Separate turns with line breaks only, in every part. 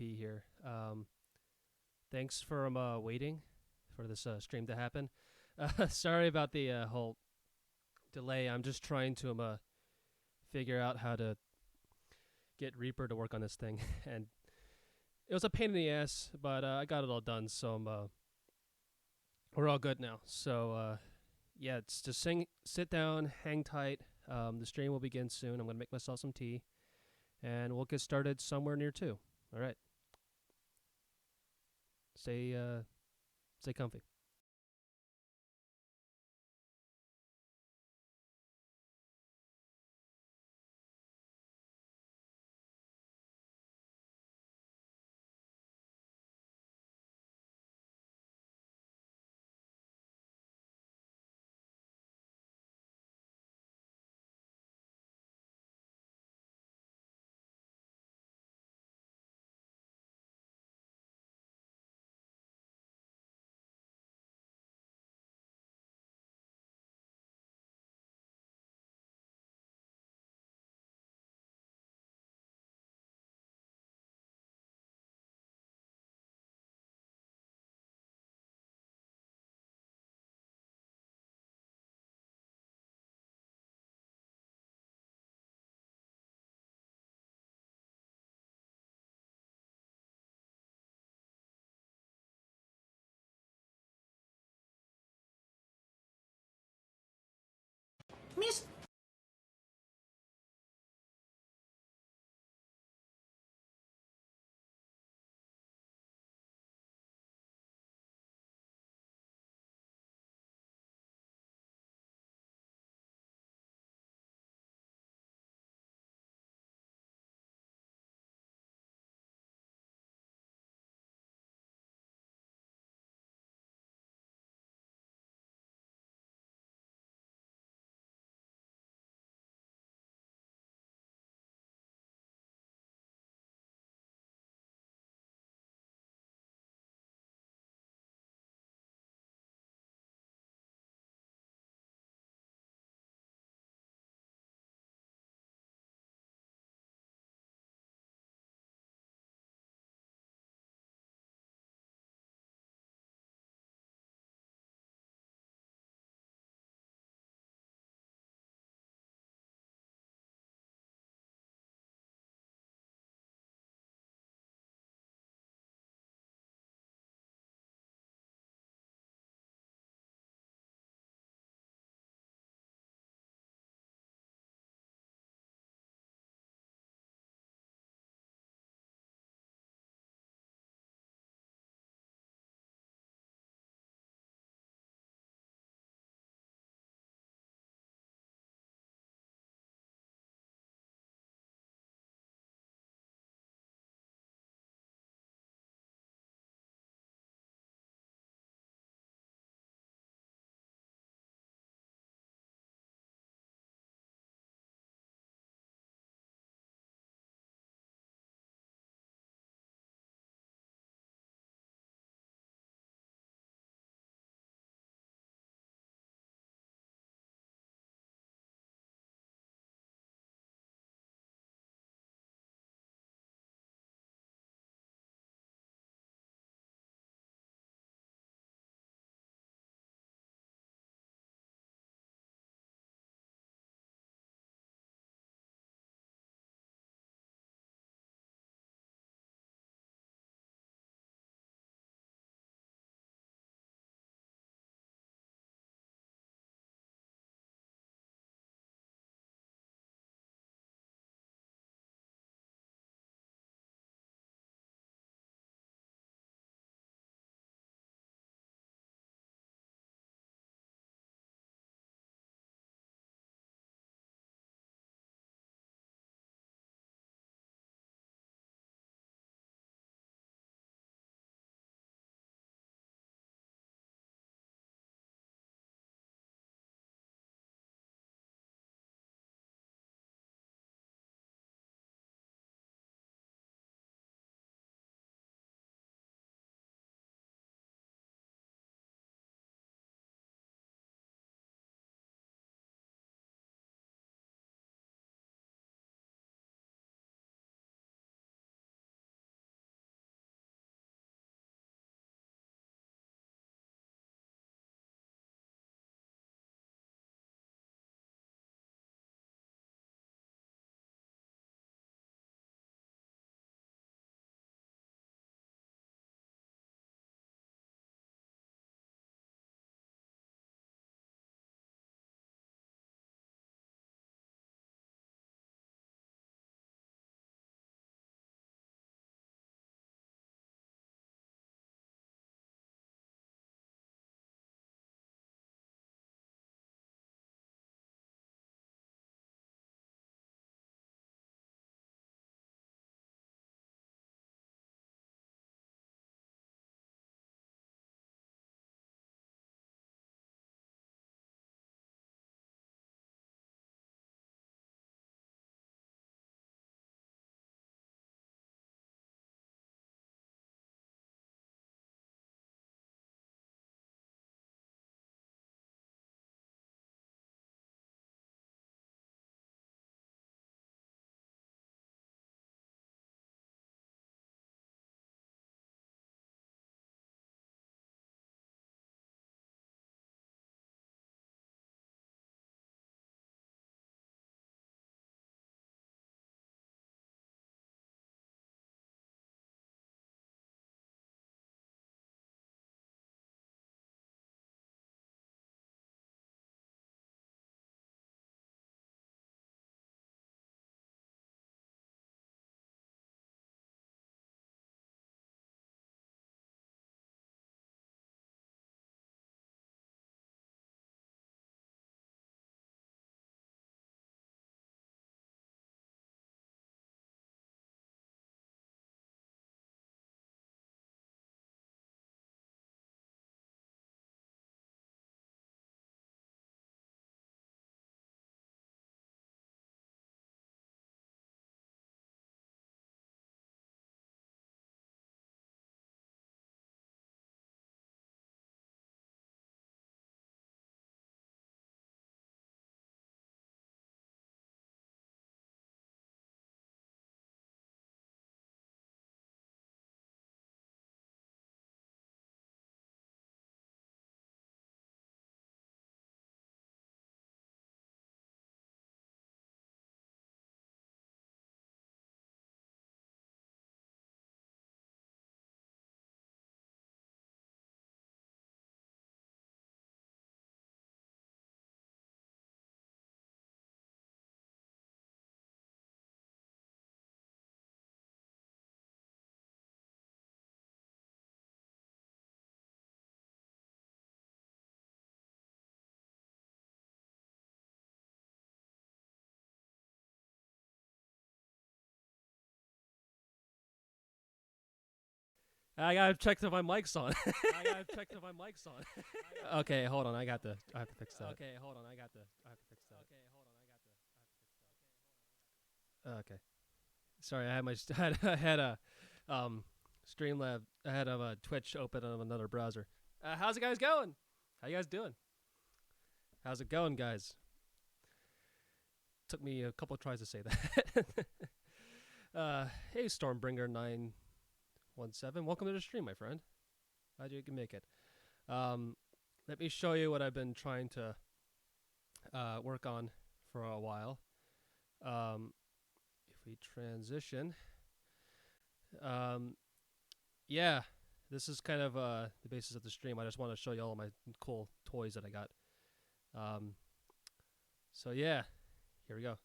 JP here. Thanks for waiting for this stream to happen. Sorry about the whole delay. I'm just trying to figure out how to get Reaper to work on this thing, and it was a pain in the ass, but I got it all done, so we're all good now. So yeah, it's just sit down, hang tight. The stream will begin soon. I'm gonna make myself some tea, and we'll get started somewhere near 2. All right. Stay comfy.
Miss
I gotta check if my mic's on. I gotta check if my mic's on. Okay, hold on. I have to fix that. Okay, hold on. I have to fix that. Okay. Sorry, I had my I had a Streamlab. I had a Twitch open on another browser. How's it guys going? How you guys doing? How's it going, guys? Took me a couple of tries to say that. Hey, Stormbringer917. Welcome to the stream, my friend. Glad you can make it. Let me show you what I've been trying to work on for a while. If we transition, yeah, this is kind of the basis of the stream. I just want to show you all my cool toys that I got. So yeah, here we go.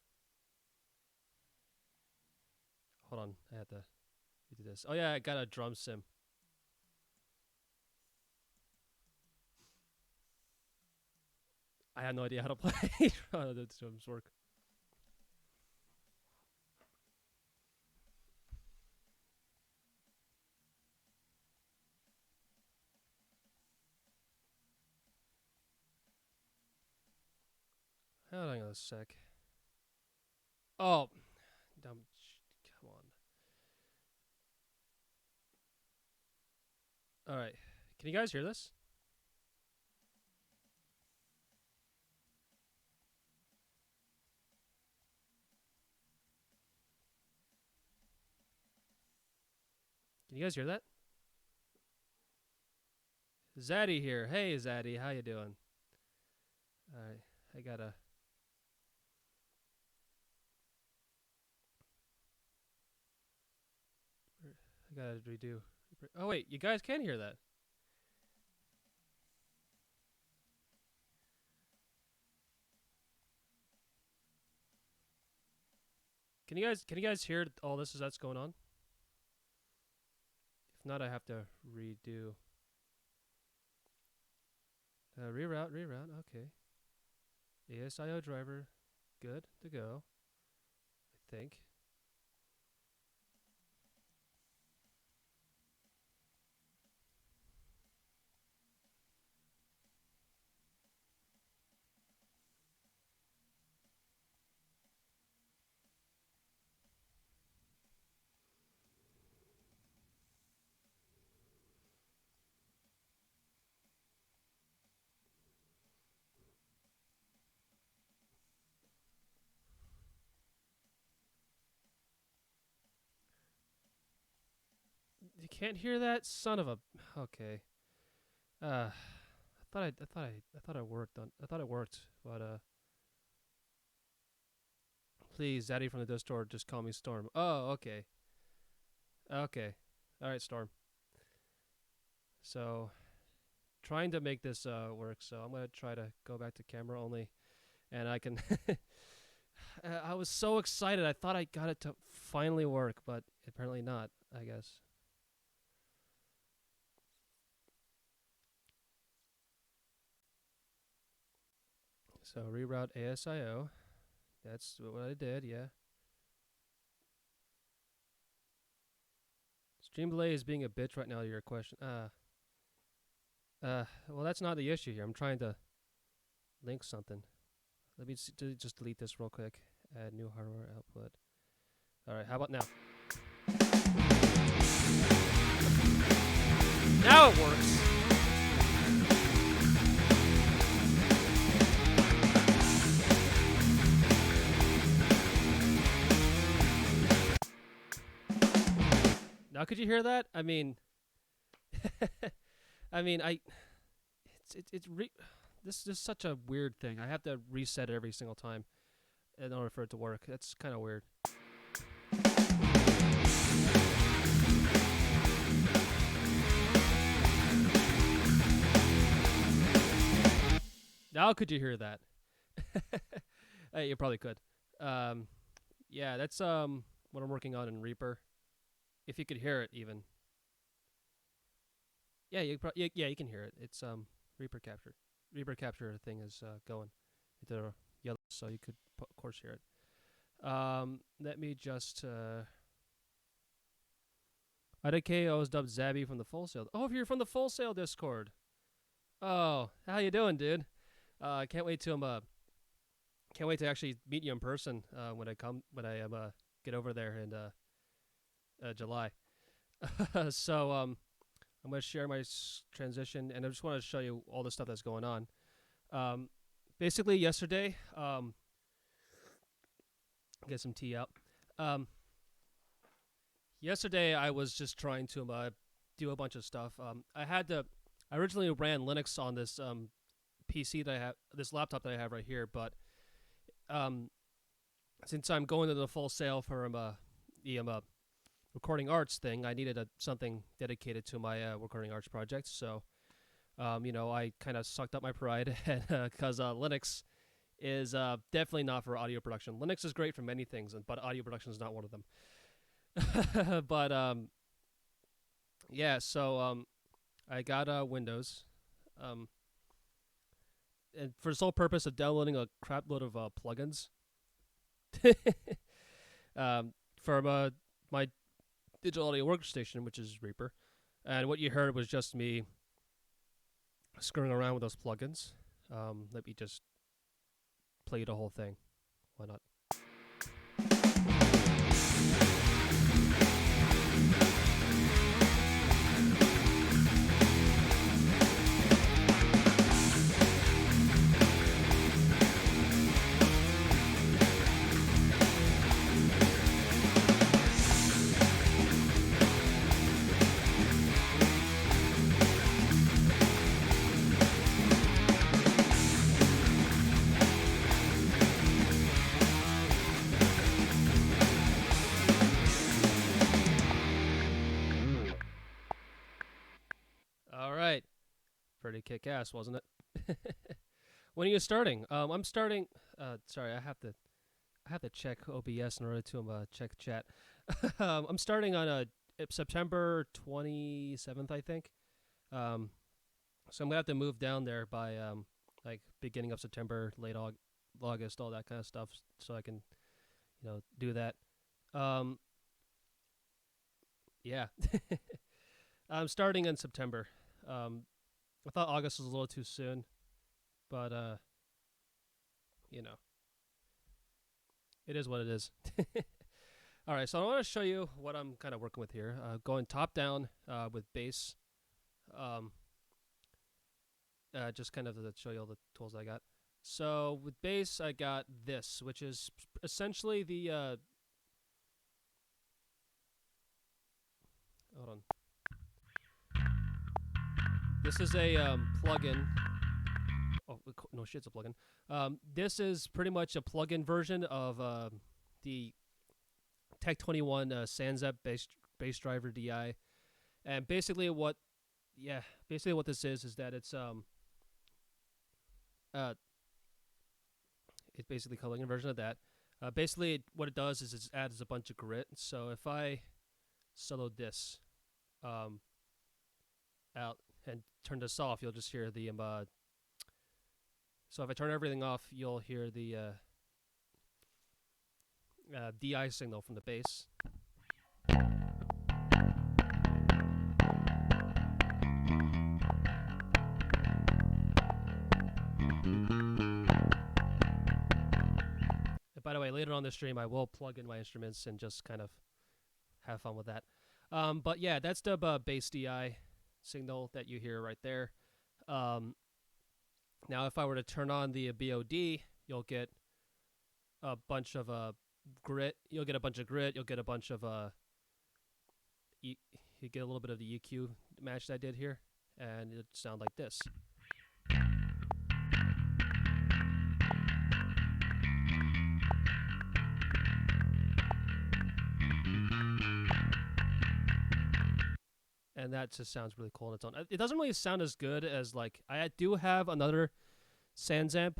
Hold on, I had to do this. Oh yeah, I got a drum sim. I had no idea how to play how the drums work. Hold on a sec. Oh, dumb. Come on. All right, can you guys hear this? Can you guys hear that? Zaddy here. Hey, Zaddy, how you doing? All right, I gotta redo. Oh wait, you guys can hear that. Can you guys hear all this as that's going on? If not, I have to redo. Reroute. Okay. ASIO driver, good to go. I think. You can't hear that, son of a. Okay. I thought it worked on. I thought it worked, but please, Zaddy from the Discord, just call me Storm. Oh, okay. Okay. All right, Storm. So, trying to make this work. So I'm gonna try to go back to camera only, and I can. I was so excited. I thought I got it to finally work, but apparently not. I guess. So reroute ASIO. That's what I did, yeah. Stream delay is being a bitch right now to your question. Well, that's not the issue here. I'm trying to link something. Let me just delete this real quick. Add new hardware output. All right, how about now? Now it works. Now could you hear that? I mean, this is such a weird thing. I have to reset it every single time in order for it to work. That's kind of weird. Now could you hear that? Hey, you probably could. Yeah, that's what I'm working on in Reaper. If you could hear it, even. Yeah, you can hear it. It's Reaper capture. Reaper capture thing is going. The yellow, so you could of course hear it. Let me just. IDK always dubbed Zabby from the Full Sail. Oh, if you're from the Full Sail Discord. Oh, how you doing, dude? Can't wait to can't wait to actually meet you in person when I get over there in July. So I'm gonna share my transition, and I just want to show you all the stuff that's going on. Um, Basically, yesterday, get some tea out. Um, Yesterday, I was just trying to do a bunch of stuff. I originally ran Linux on this PC that I have, this laptop that I have right here, but um, since I'm going to the Full Sail for the recording arts thing, I needed something dedicated to my recording arts project. So, I kind of sucked up my pride because Linux is definitely not for audio production. Linux is great for many things, but audio production is not one of them. But yeah, so I got Windows, and for the sole purpose of downloading a crap load of plugins from my digital audio workstation, which is Reaper. And what you heard was just me screwing around with those plugins. Let me just play the whole thing. Why not? All right. Pretty kick-ass, wasn't it? When are you starting? I'm starting. Sorry, I have to check OBS in order to check chat. I'm starting on September 27th, I think. So I'm gonna have to move down there by like beginning of September, August, all that kind of stuff, so I can do that. Um, yeah, I'm starting in September. Um, I thought August was a little too soon, but you know, it is what it is. All right, so I want to show you what I'm kind of working with here. Going top down with bass. Um, just kind of to show you all the tools I got. So with bass, I got this, which is essentially the hold on. This is a plugin. Oh no, shit, it's a plugin. This is pretty much a plugin version of the Tech 21 Sanzep bass driver DI, and basically what this is that it's basically a plugin version of that. Basically, what it does is it adds a bunch of grit. So if I solo this out and turn this off, you'll just hear the so if I turn everything off, you'll hear the DI signal from the bass. And by the way, later on the stream, I will plug in my instruments and just kind of have fun with that. But yeah, that's the bass DI signal that you hear right there. Now, if I were to turn on the BOD, you'll get a bunch of grit. You'll get a bunch of grit. You'll get a bunch of you get a little bit of the EQ match that I did here, and it sound like this. And that just sounds really cool on its own. It doesn't really sound as good as, like, I do have another Sansamp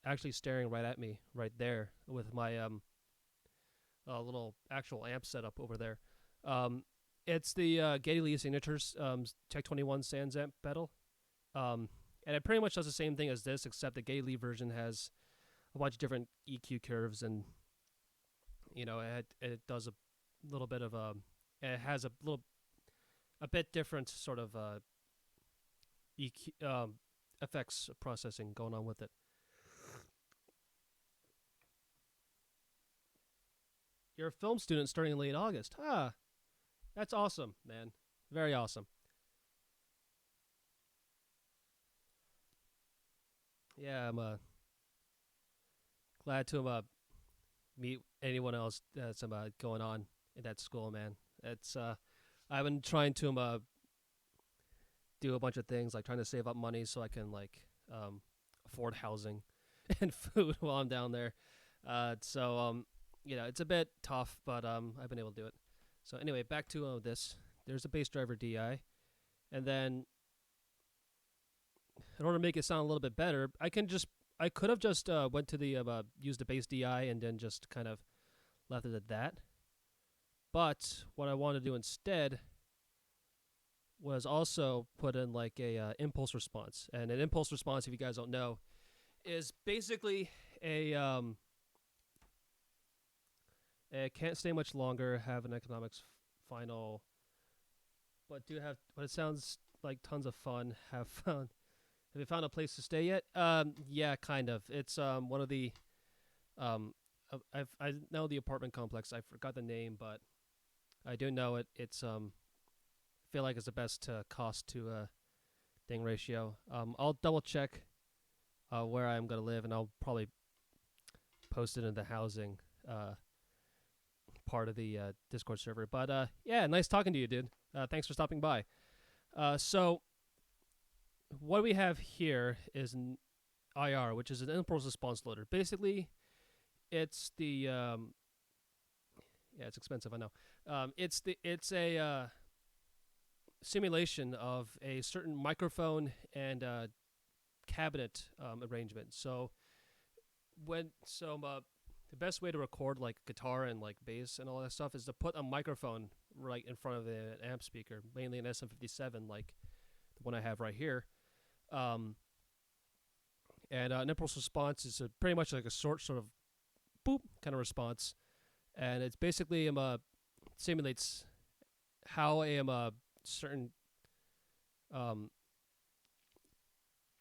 actually staring right at me right there with my little actual amp setup over there. It's the Geddy Lee Signatures Tech 21 Sansamp pedal. And it pretty much does the same thing as this, except the Geddy Lee version has a bunch of different EQ curves, and it does a little bit of and it has a bit different sort of effects processing going on with it. You're a film student starting in late August. Ah, that's awesome, man. Very awesome. Yeah, I'm glad to meet anyone else that's going on in that school, man. It's I've been trying to do a bunch of things, like trying to save up money so I can like afford housing and food while I'm down there. It's a bit tough, but I've been able to do it. So anyway, back to this. There's a bass driver DI, and then in order to make it sound a little bit better, I could have just went to the used the bass DI and then just kind of left it at that. But what I wanted to do instead was also put in like a impulse response, and an impulse response, if you guys don't know, is basically a can't stay much longer, have an economics final, but it sounds like tons of fun. Have you found a place to stay yet? Yeah, kind of. It's one of the I know the apartment complex. I forgot the name, but I do know it. It's feel like it's the best cost to thing ratio. I'll double check where I'm gonna live, and I'll probably post it in the housing part of the Discord server. But yeah, nice talking to you, dude. Thanks for stopping by. So what we have here is an IR, which is an impulse response loader. Basically, it's the yeah, it's expensive, I know. It's a simulation of a certain microphone and cabinet arrangement. So the best way to record like guitar and like bass and all that stuff is to put a microphone right in front of an amp speaker, mainly an SM57, like the one I have right here. And an impulse response is pretty much like a sort of boop kind of response, and it's basically simulates how a certain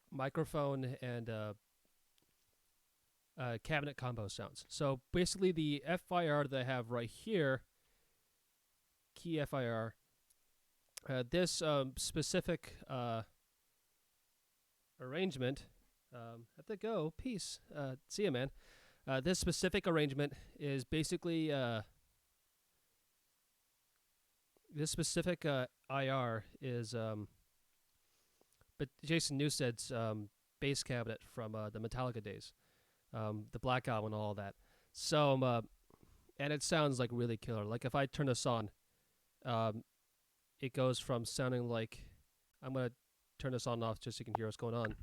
microphone and cabinet combo sounds. So basically, the FIR that I have right here, key FIR, this specific arrangement. Have to go. Peace. See ya, man. This specific arrangement is basically this specific IR is but Jason Newsted's bass cabinet from the Metallica days, the Black Album and all that. So and it sounds like really killer. Like if I turn this on, it goes from sounding like I'm gonna turn this on and off just so you can hear what's going on.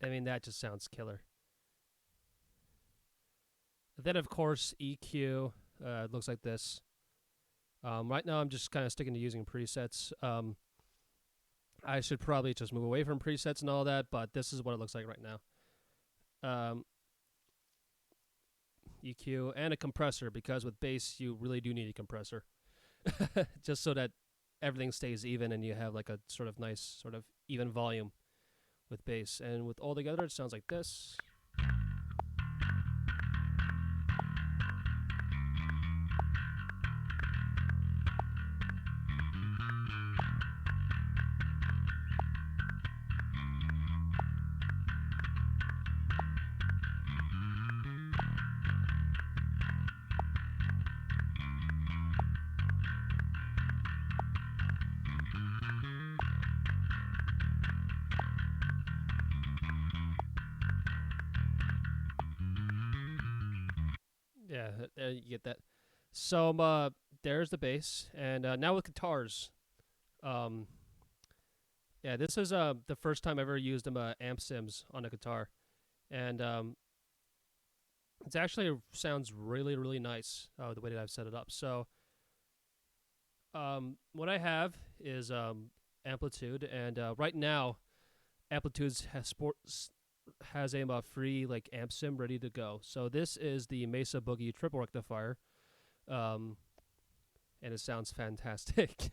I mean, that just sounds killer. Then, of course, EQ looks like this. Right now, I'm just kind of sticking to using presets. I should probably just move away from presets and all that, but this is what it looks like right now. EQ and a compressor, because with bass, you really do need a compressor. Just so that everything stays even and you have like a sort of nice, sort of even volume with bass. And with all together, it sounds like this. Yeah, you get that. So there's the bass, and now with guitars. Um, yeah, this is the first time I ever used amp sims on a guitar, and it's actually sounds really really nice the way that I've set it up. So what I have is Amplitude, and right now Amplitude has a free like amp sim ready to go. So this is the Mesa Boogie triple rectifier, um, and it sounds fantastic.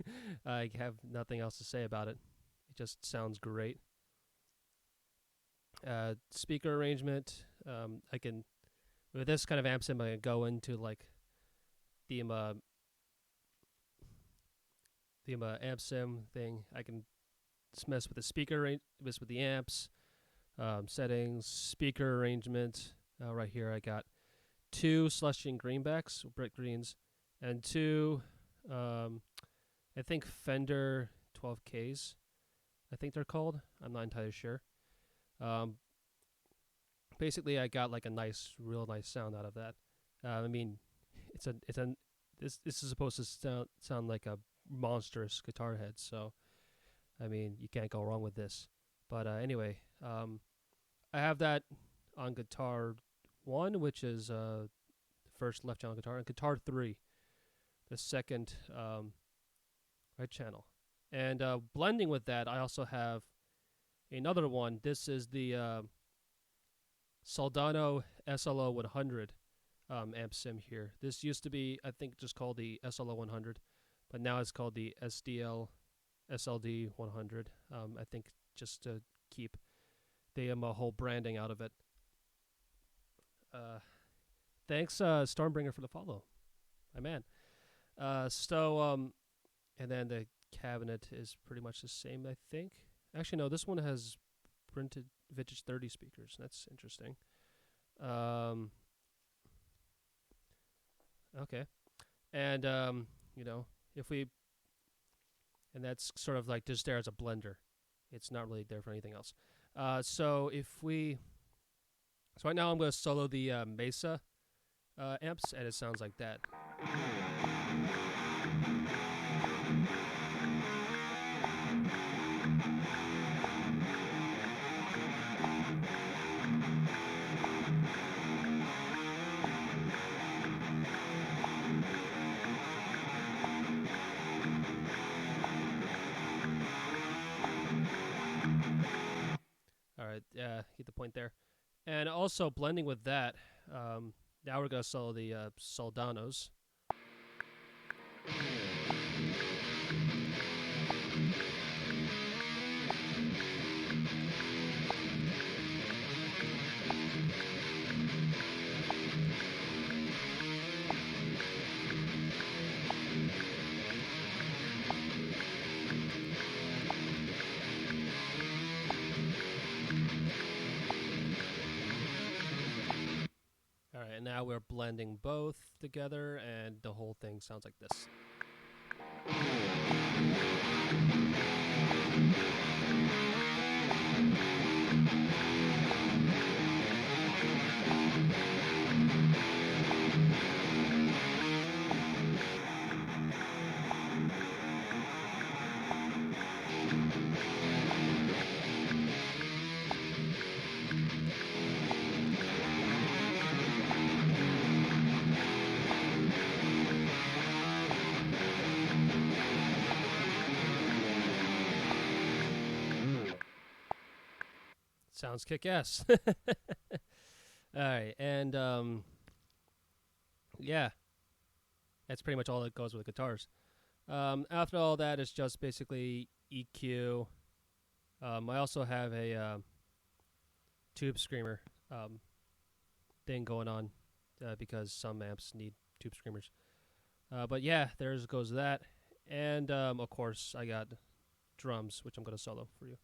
I have nothing else to say about it. It just sounds great. Speaker arrangement. I can with this kind of amp sim, I can go into like the amp sim thing. I can just mess with the mess with the amps, settings, speaker arrangement. Right here, I got two Celestion greenbacks, brick greens, and two, I think Fender 12Ks. I think they're called. I'm not entirely sure. Um, Basically, I got like a real nice sound out of that. I mean, it's a this is supposed to sound like a monstrous guitar head. So I mean, you can't go wrong with this. But anyway, I have that on guitar one, which is the first left channel guitar, and guitar three, the second right channel. And blending with that, I also have another one. This is the Soldano SLO 100 amp sim here. This used to be, I think, just called the SLO 100, but now it's called the SDL SLD 100. I think just to keep the whole branding out of it. Uh, Thanks, Stormbringer, for the follow, my man. And then the cabinet is pretty much the same, I think. Actually, no, this one has printed Vintage 30 speakers. That's interesting. Um, okay. And, if we, and that's sort of like just there as a blender. It's not really there for anything else. So right now I'm going to solo the Mesa amps, and it sounds like that. All right, get the point there. And also blending with that, now we're going to solo the Soldanos. All right, and now we're blending both together, and the whole thing sounds like this. Sounds kick-ass. All right, and yeah, that's pretty much all that goes with guitars. After all that, it's just basically EQ. I also have a tube screamer thing going on because some amps need tube screamers. But yeah, there goes that. And of course, I got drums, which I'm going to solo for you.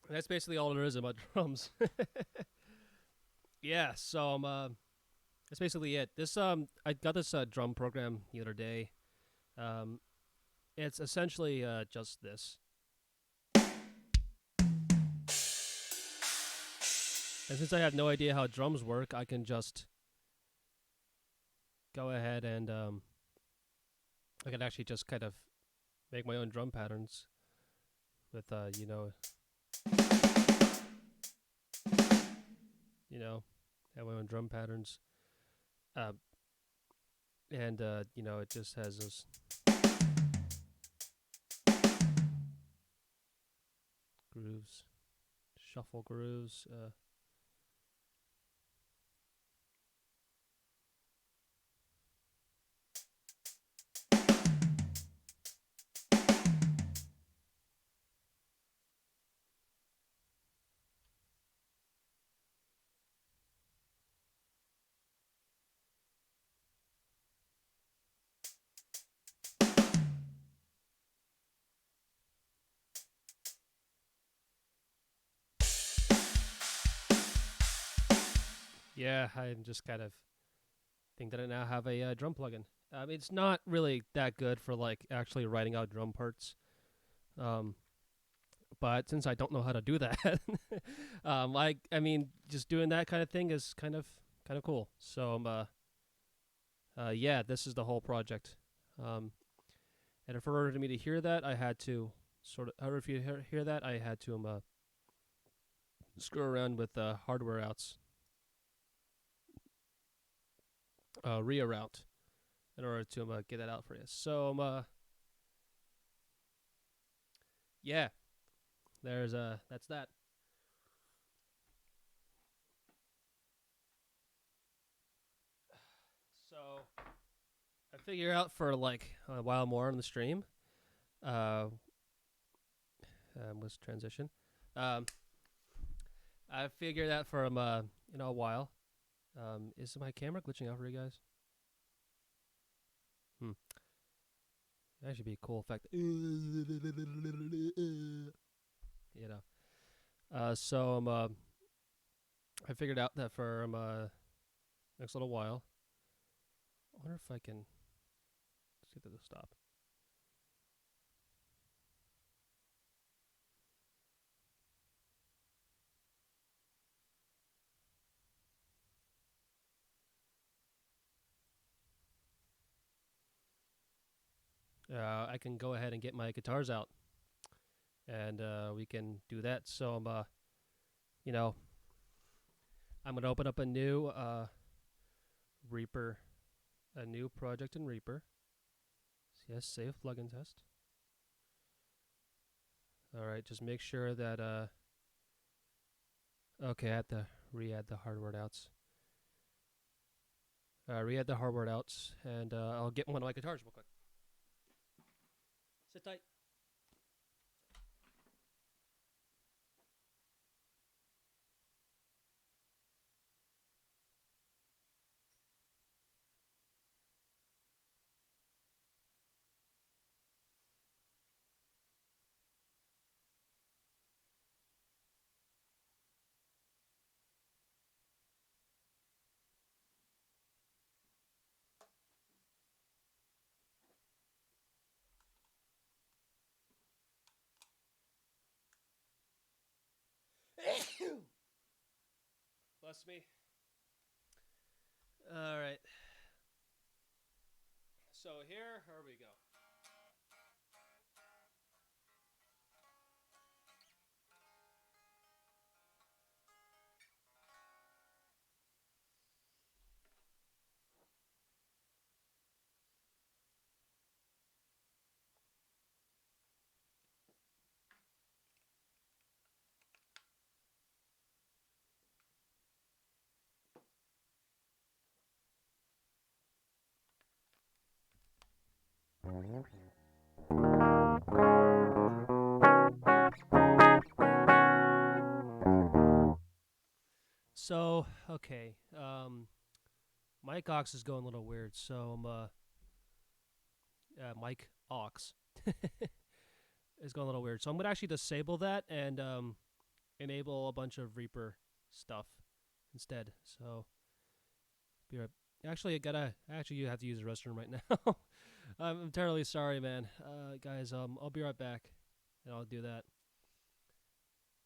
That's basically all there is about drums. Yeah, so that's basically it. This I got this drum program the other day. Um, it's essentially just this. And since I have no idea how drums work, I can just go ahead and I can actually just kind of make my own drum patterns with have my own drum patterns. Uh, and it just has those grooves, shuffle grooves. Yeah, I'm just kind of think that I now have a drum plugin. It's not really that good for like actually writing out drum parts. Um, but since I don't know how to do that, I mean, just doing that kind of thing is kind of cool. So yeah, this is the whole project. Um, and for order to me to hear that, I had to or if you hear that, I had to screw around with hardware outs, reroute in order to get that out for you. So yeah, there's that's that. So I figure out for like a while more on the stream. Uh, let's transition. Um, I figured that for a while. Is my camera glitching out for you guys? Hmm. That should be a cool effect. You know. So I figured out that for next little while. I wonder if I can see that to stop. I can go ahead and get my guitars out, and we can do that. So you know, I'm gonna open up a new Reaper, a new project in Reaper. Yes, save plugin test. All right, just make sure that okay, I have to re-add the hardware outs. Re-add the hardware outs, and I'll get one of my guitars real quick. Sit tight. Bless me. All right. So here we go. So okay, Mike Ox is going a little weird. So Mike Ox is going a little weird. So I'm gonna actually disable that and enable a bunch of Reaper stuff instead. So be right. Actually, I gotta. Actually, you have to use the restroom right now. I'm terribly sorry, man. Guys, I'll be right back, and I'll do that.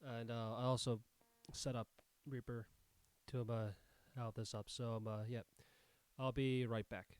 And I also set up Reaper to help this up. So yeah, I'll be right back.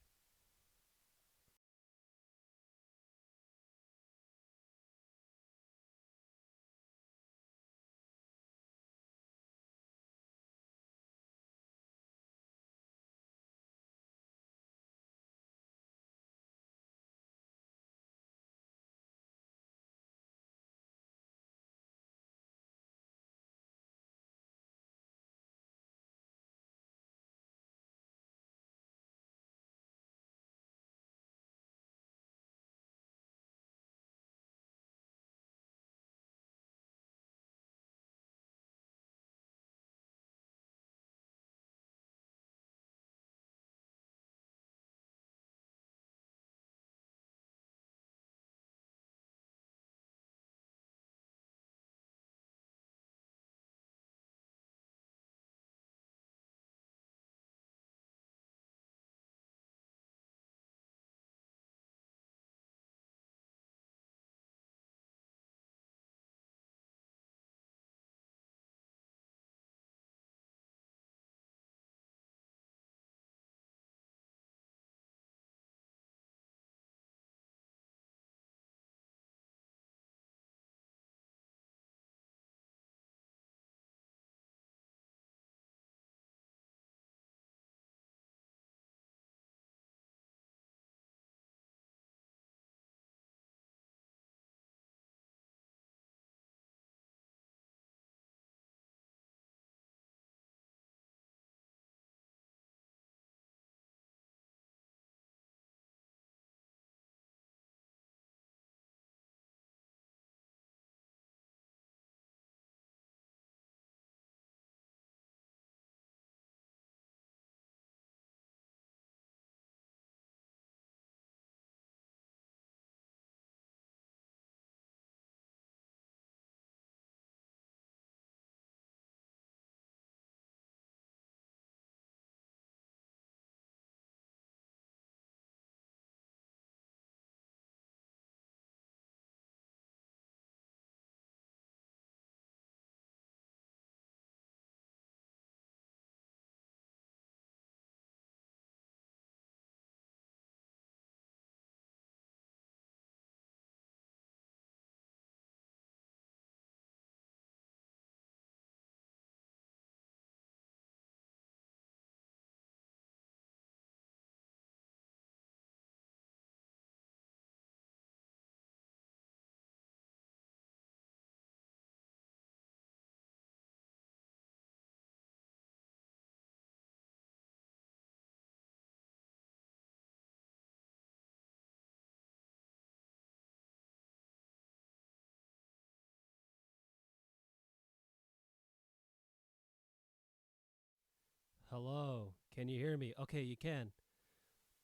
Hello. Can you hear me? Okay, you can.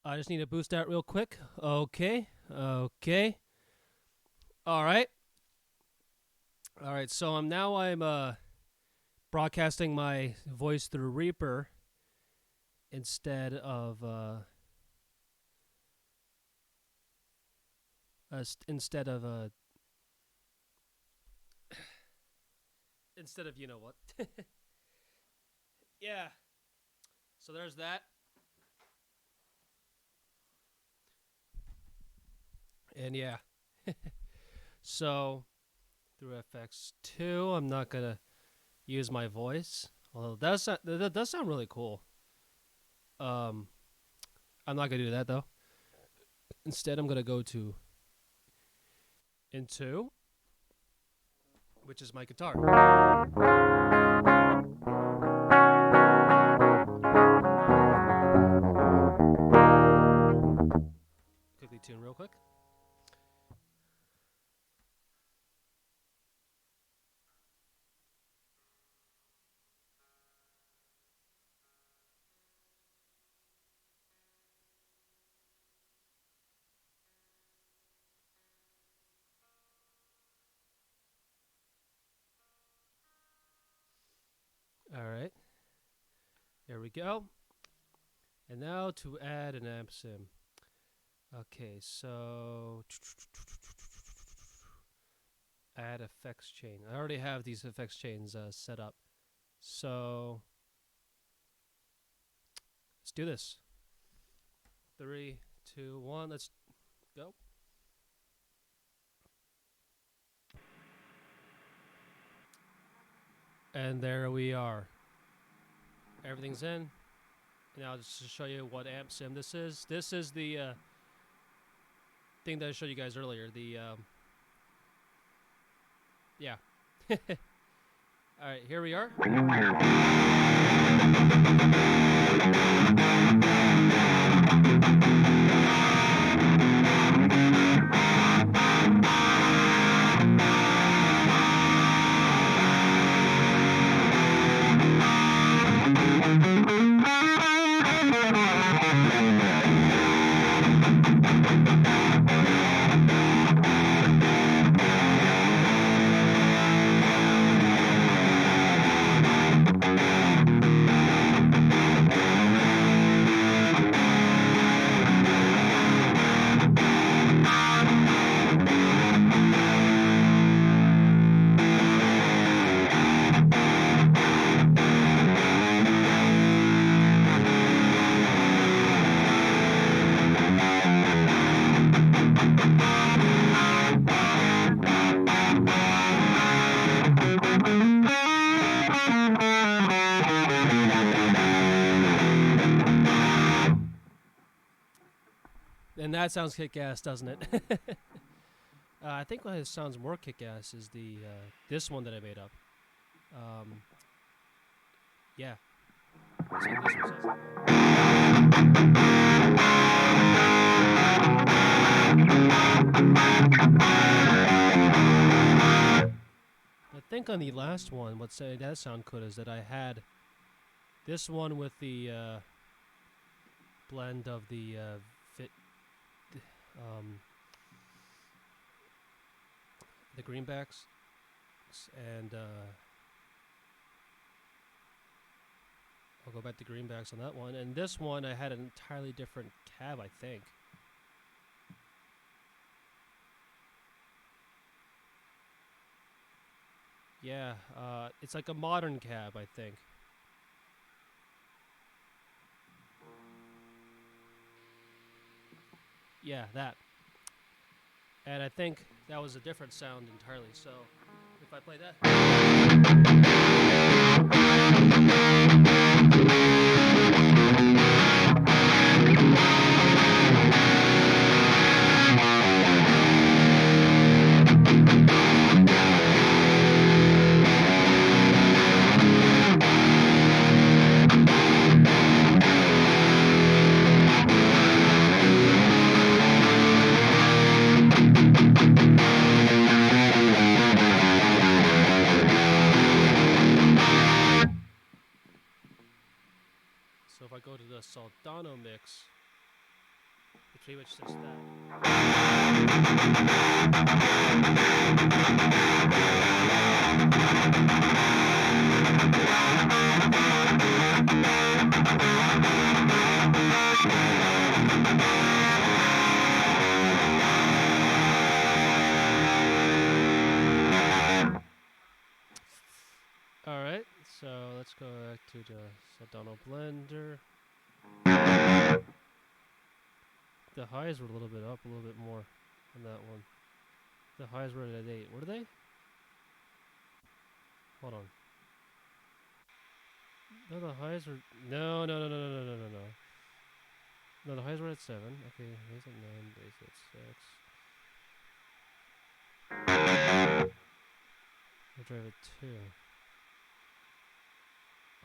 I just need to boost out real quick. Okay. Okay. All right. All right. So I'm broadcasting my voice through Reaper instead of instead of instead of you know what. Yeah. So there's that. And yeah. So through FX2, I'm not gonna use my voice. Although that does sound really cool. Um, I'm not gonna do that though. Instead, I'm gonna go to Into, which is my guitar. Quickly tune real quick. All right. There we go. And now to add an amp sim. Okay, so add effects chain. I already have these effects chains set up. So let's do this. 3, 2, 1, let's go. And there we are. Everything's in. Now just to show you what amp sim this is. This is the thing that I showed you guys earlier. The yeah. All right, here we are. And that sounds kick-ass, doesn't it? I think what sounds more kick-ass is the this one that I made up. Yeah. So this one sounds I think on the last one, what does sound good is that I had this one with the blend of the the greenbacks and I'll go back to greenbacks on that one. And this one I had an entirely different cab, I think. Yeah, it's like a modern cab, I think. Yeah, that. And I think that was a different sound entirely. So if I play that. So if I go to the Soldano mix, it pretty much says Alright, so let's go back to the Soldano blender. The highs were a little bit up, a little bit more on that one. The highs were at 8. What are they? Hold on. No, the highs were... No. No, the highs were at 7. Okay, he's at 9, base at 6. I'll drive at 2.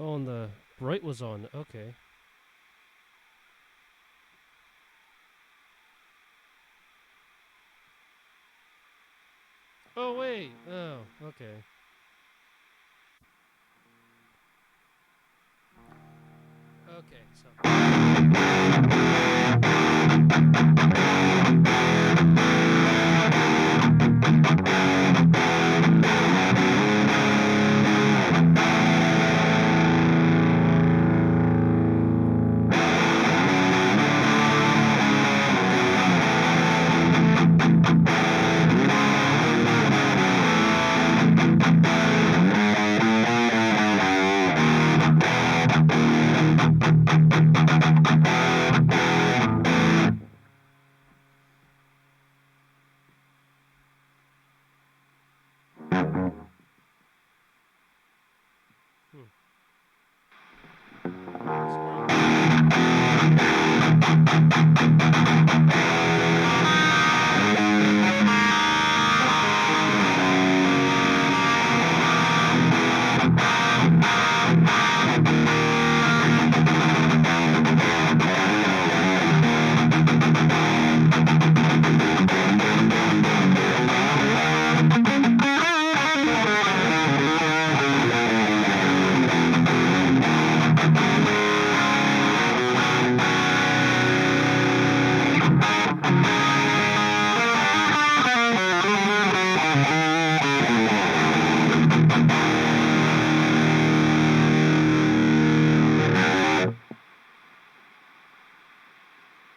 Oh, and the bright was on. Okay. Oh, wait. Oh, okay. Okay, so... Hmm.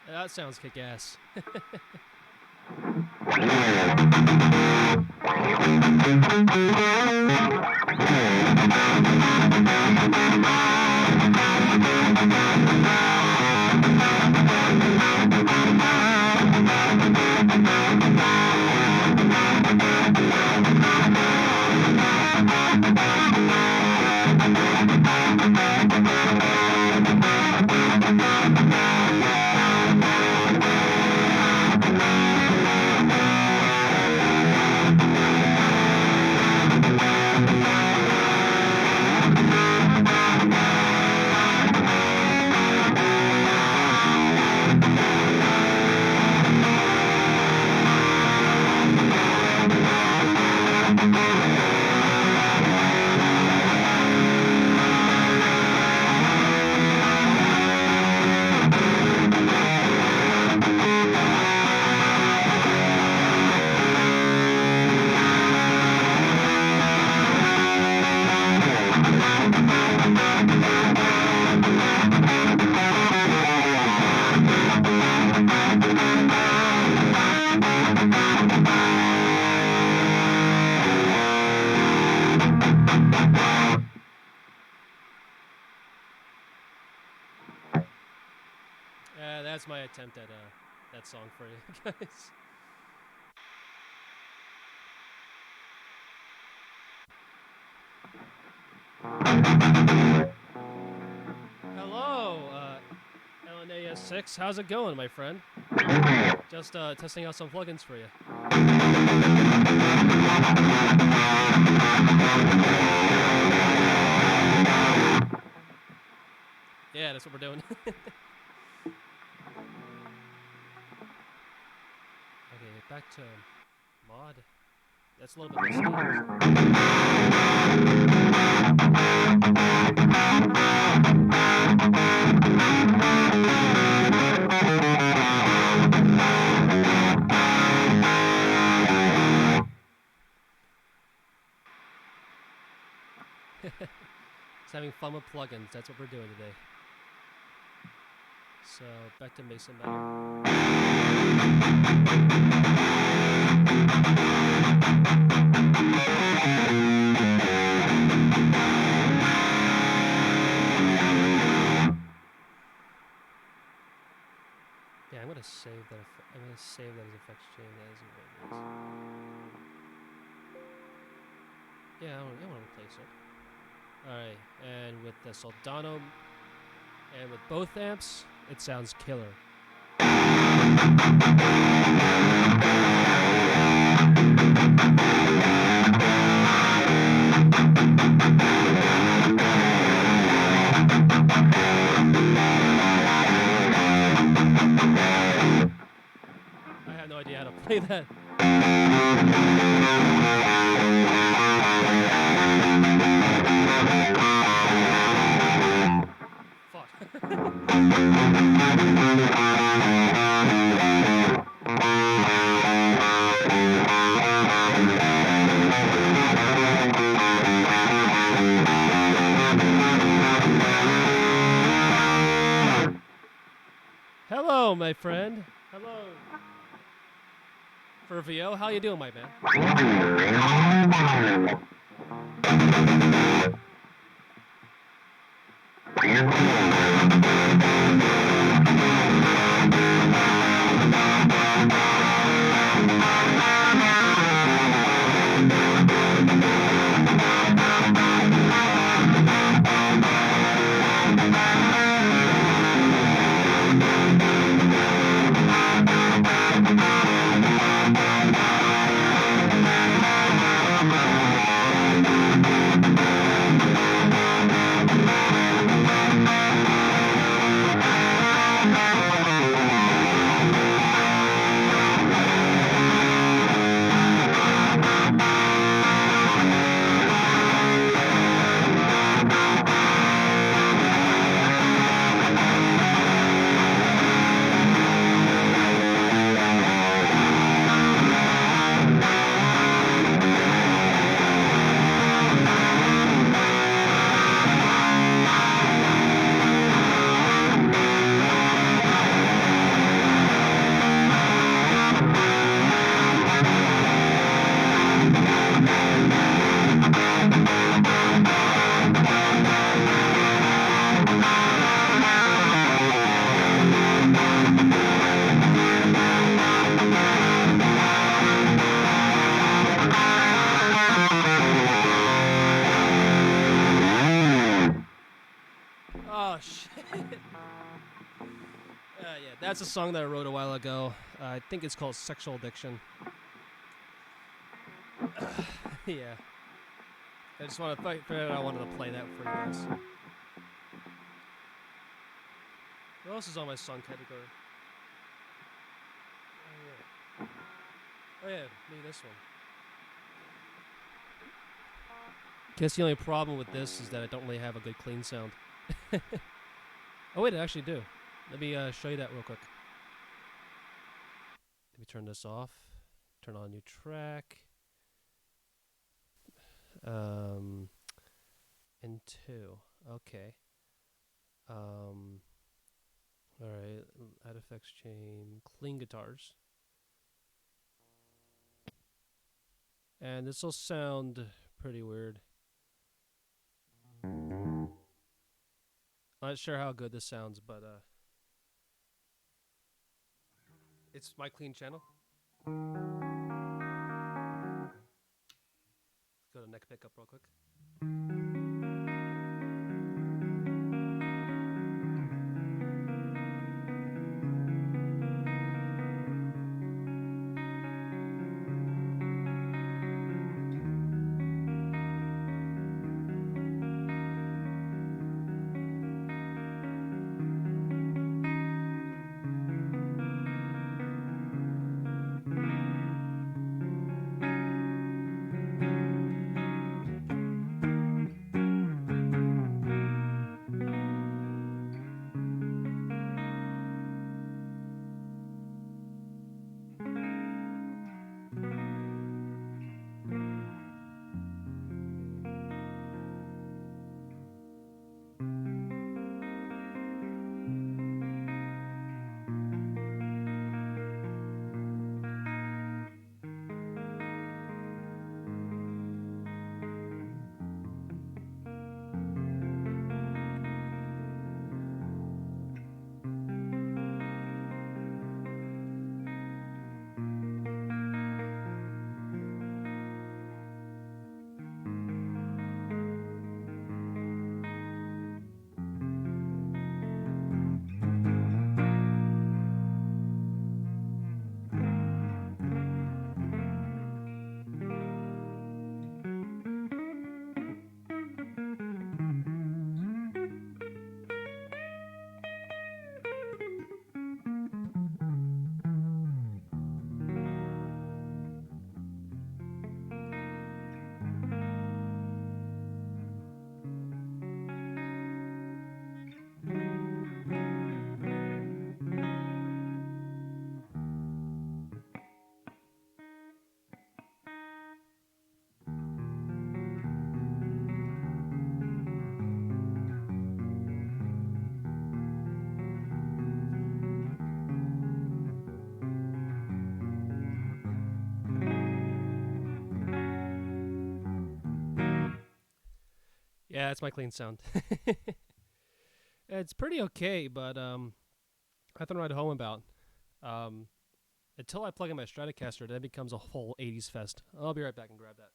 That sounds kick-ass. That's my attempt at that song for you guys. Hello, LNAS6. How's it going, my friend? Just testing out some plugins for you. Yeah, that's what we're doing. Okay, back to mod. That's a little bit Just having fun with plugins. That's what we're doing today. So back to Mason Metal. Yeah, I'm gonna save that. I'm gonna save that as effects chain as what it is. Yeah, I want to replace it. All right, and with the Soldano and with both amps, it sounds killer. I have no idea how to play that. Hello, my friend. Hello. For VO, how you doing, my man? That's a song that I wrote a while ago. I think it's called Sexual Addiction. Yeah. I just want to I wanted to play that for you guys. What else is on my song category? Oh yeah, maybe this one. Guess the only problem with this is that I don't really have a good clean sound. Oh wait, I actually do. Let me show you that real quick. Let me turn this off. Turn on a new track. And 2. Okay. Alright. Add effects chain. Clean guitars. And this will sound pretty weird. I'm not sure how good this sounds, but it's my clean channel. Let's go to neck pickup real quick. Yeah, it's my clean sound. It's pretty okay, but nothing to write home about. Until I plug in my Stratocaster, that becomes a whole 80s fest. I'll be right back and grab that.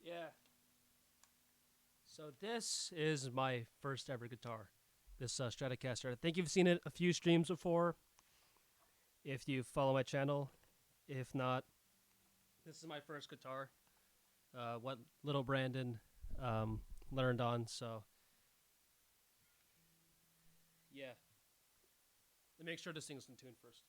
Yeah. So this is my first ever guitar, this Stratocaster. I think you've seen it a few streams before, if you follow my channel. If not, this is my first guitar. What little Brandon learned on. So yeah, let me make sure this thing's in tune first.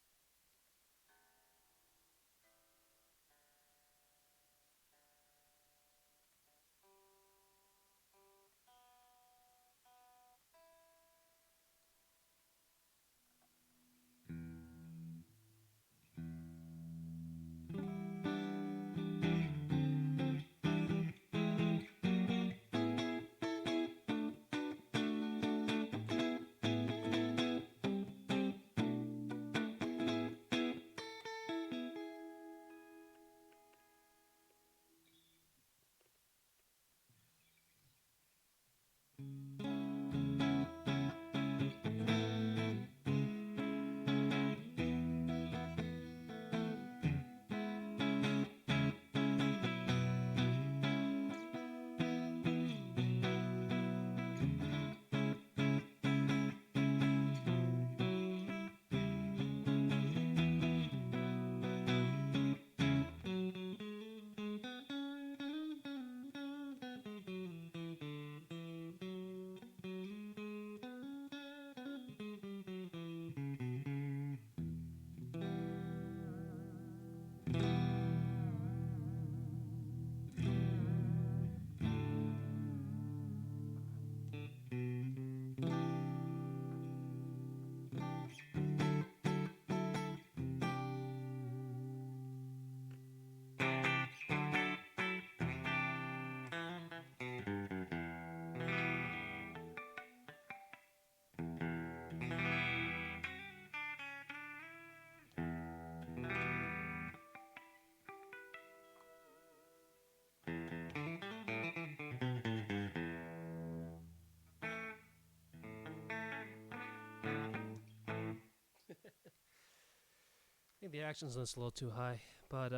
I think the action's just a little too high, but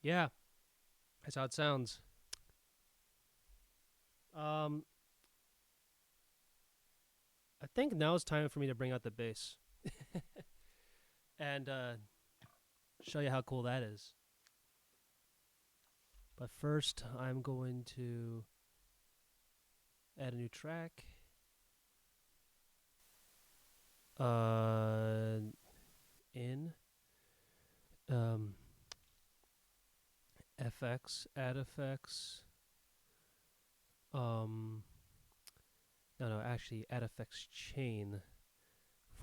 yeah, that's how it sounds. Um, I think now it's time for me to bring out the bass and show you how cool that is. But first, I'm going to add a new track. In um, FX, add effects. No, no, actually, add effects chain.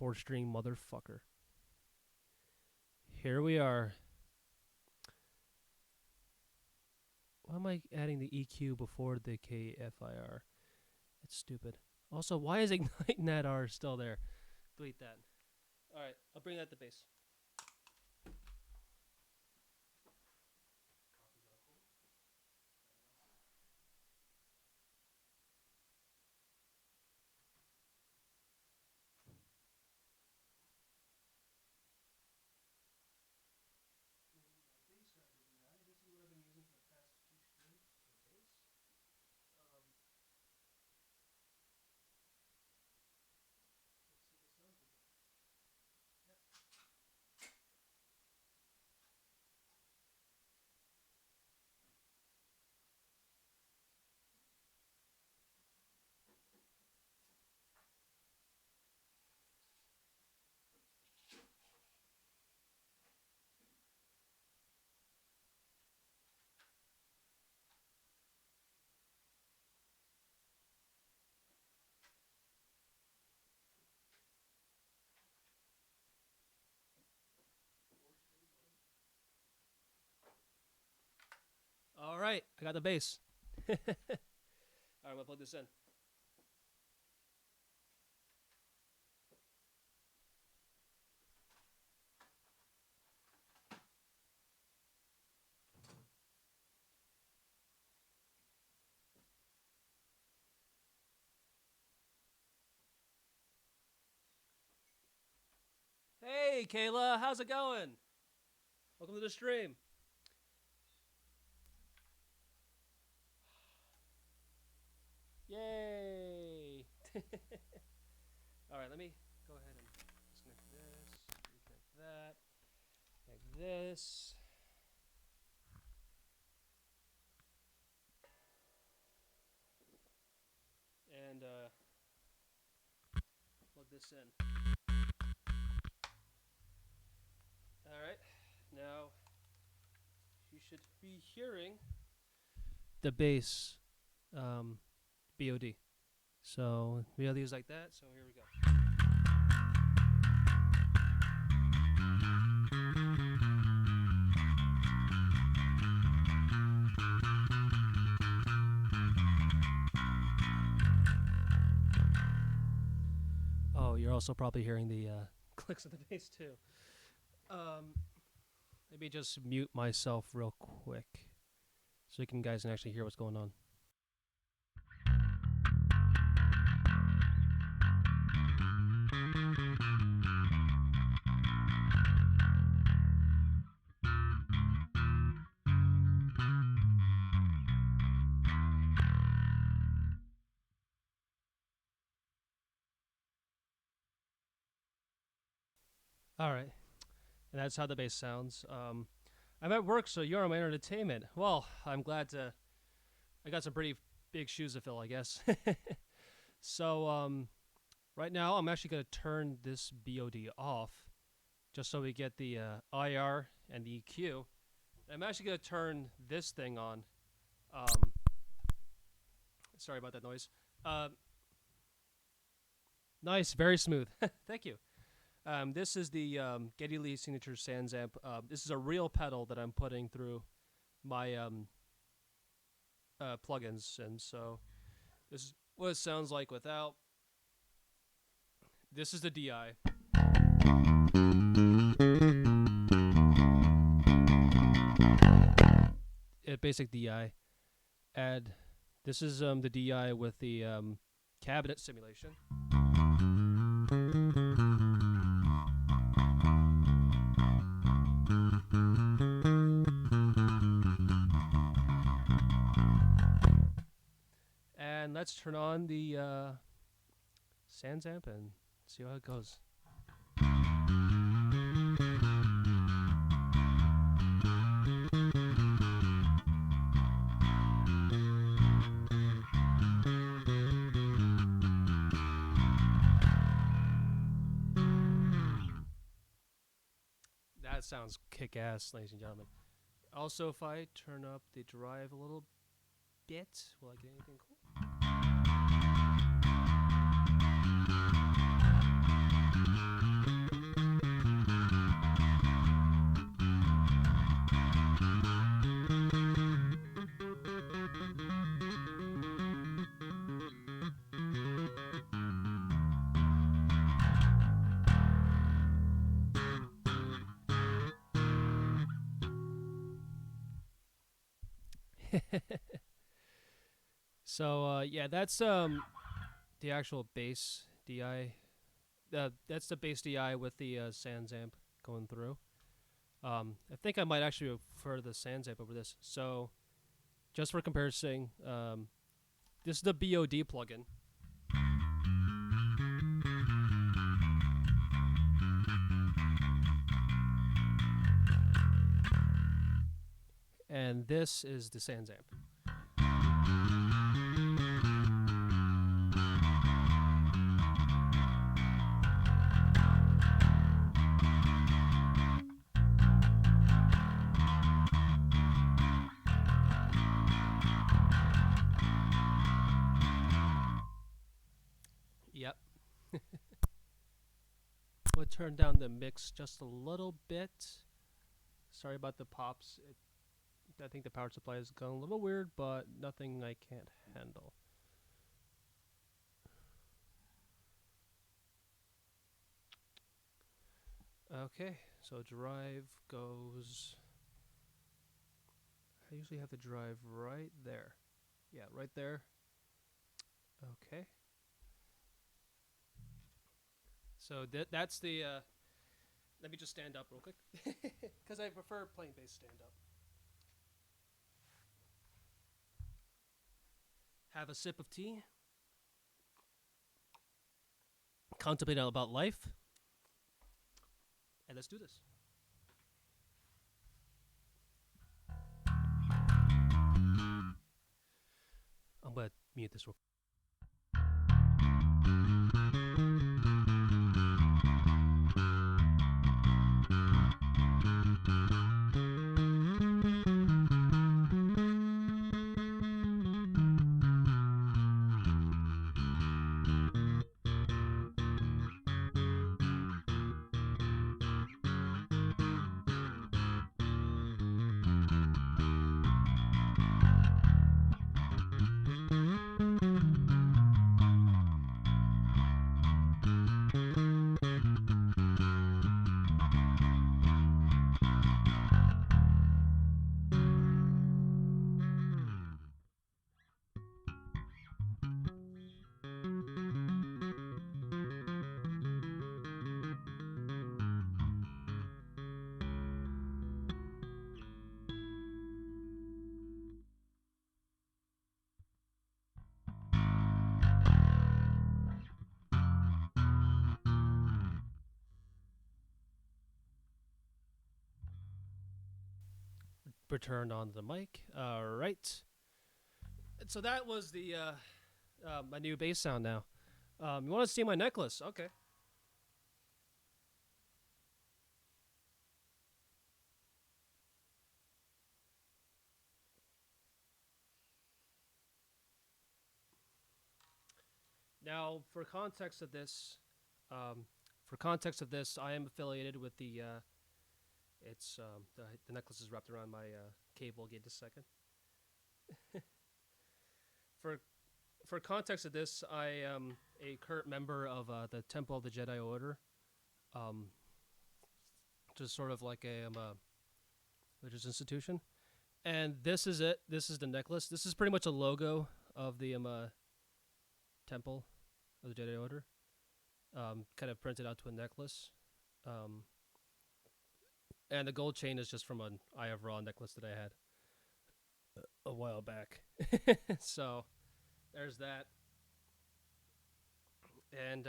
4-string motherfucker. Here we are. Why am I adding the EQ before the KFIR? It's stupid. Also, why is Ignite Nat R still there? Delete that. Alright, I'll bring that to bass. This is what I've been using for the past few streams for bass. Let's see if it sounds good. Yep. All right, I got the bass. All right, I'm gonna plug this in. Hey, Kayla, how's it going? Welcome to the stream. Yay! All right, let me go ahead and disconnect this, reconnect that, connect this. And plug this in. All right, now you should be hearing the bass, BOD. So we have these like that. So here we go. Oh, you're also probably hearing the clicks of the bass too. Let me just mute myself real quick so you guys can actually hear what's going on. All right, and that's how the bass sounds. I'm at work, so you're on my entertainment. Well, I'm glad to. I got some pretty big shoes to fill, I guess. So right now, I'm actually gonna turn this BOD off, just so we get the IR and the EQ. I'm actually gonna turn this thing on. Sorry about that noise. Nice, very smooth. Thank you. This is the Geddy Lee Signature Sansamp. This is a real pedal that I'm putting through my plugins, and so this is what it sounds like without. This is the DI. Basic DI. Add. This is the DI with the cabinet simulation. And let's turn on the Sansamp and see how it goes. That sounds kick-ass, ladies and gentlemen. Also, if I turn up the drive a little bit, will I get anything cool? So yeah, that's the actual bass DI. That's the bass DI with the Sansamp going through. I think I might actually prefer the Sansamp over this. So just for comparison, this is the BOD plugin. And this is the Sansamp. Yep. We'll turn down the mix just a little bit. Sorry about the pops. I think the power supply has gone a little weird, but nothing I can't handle. Okay, so drive goes. I usually have the drive right there. Yeah, right there. Okay. So that's the. Let me just stand up real quick, because I prefer playing bass stand up. Have a sip of tea. Contemplate about life. And let's do this. I'm going to mute this real quick. Returned on the mic. All right. So that was the my new bass sound now. You want to see my necklace? Okay. Now, for context of this, I am affiliated with the. The necklace is wrapped around my cable. Give it a second. For for context of this, I am a current member of the Temple of the Jedi Order, um, which is sort of like a religious institution. And this is it. This is the necklace. This is pretty much a logo of the Temple of the Jedi Order, kind of printed out to a necklace. Um, and the gold chain is just from an Eye of Ra necklace that I had a while back. So there's that. And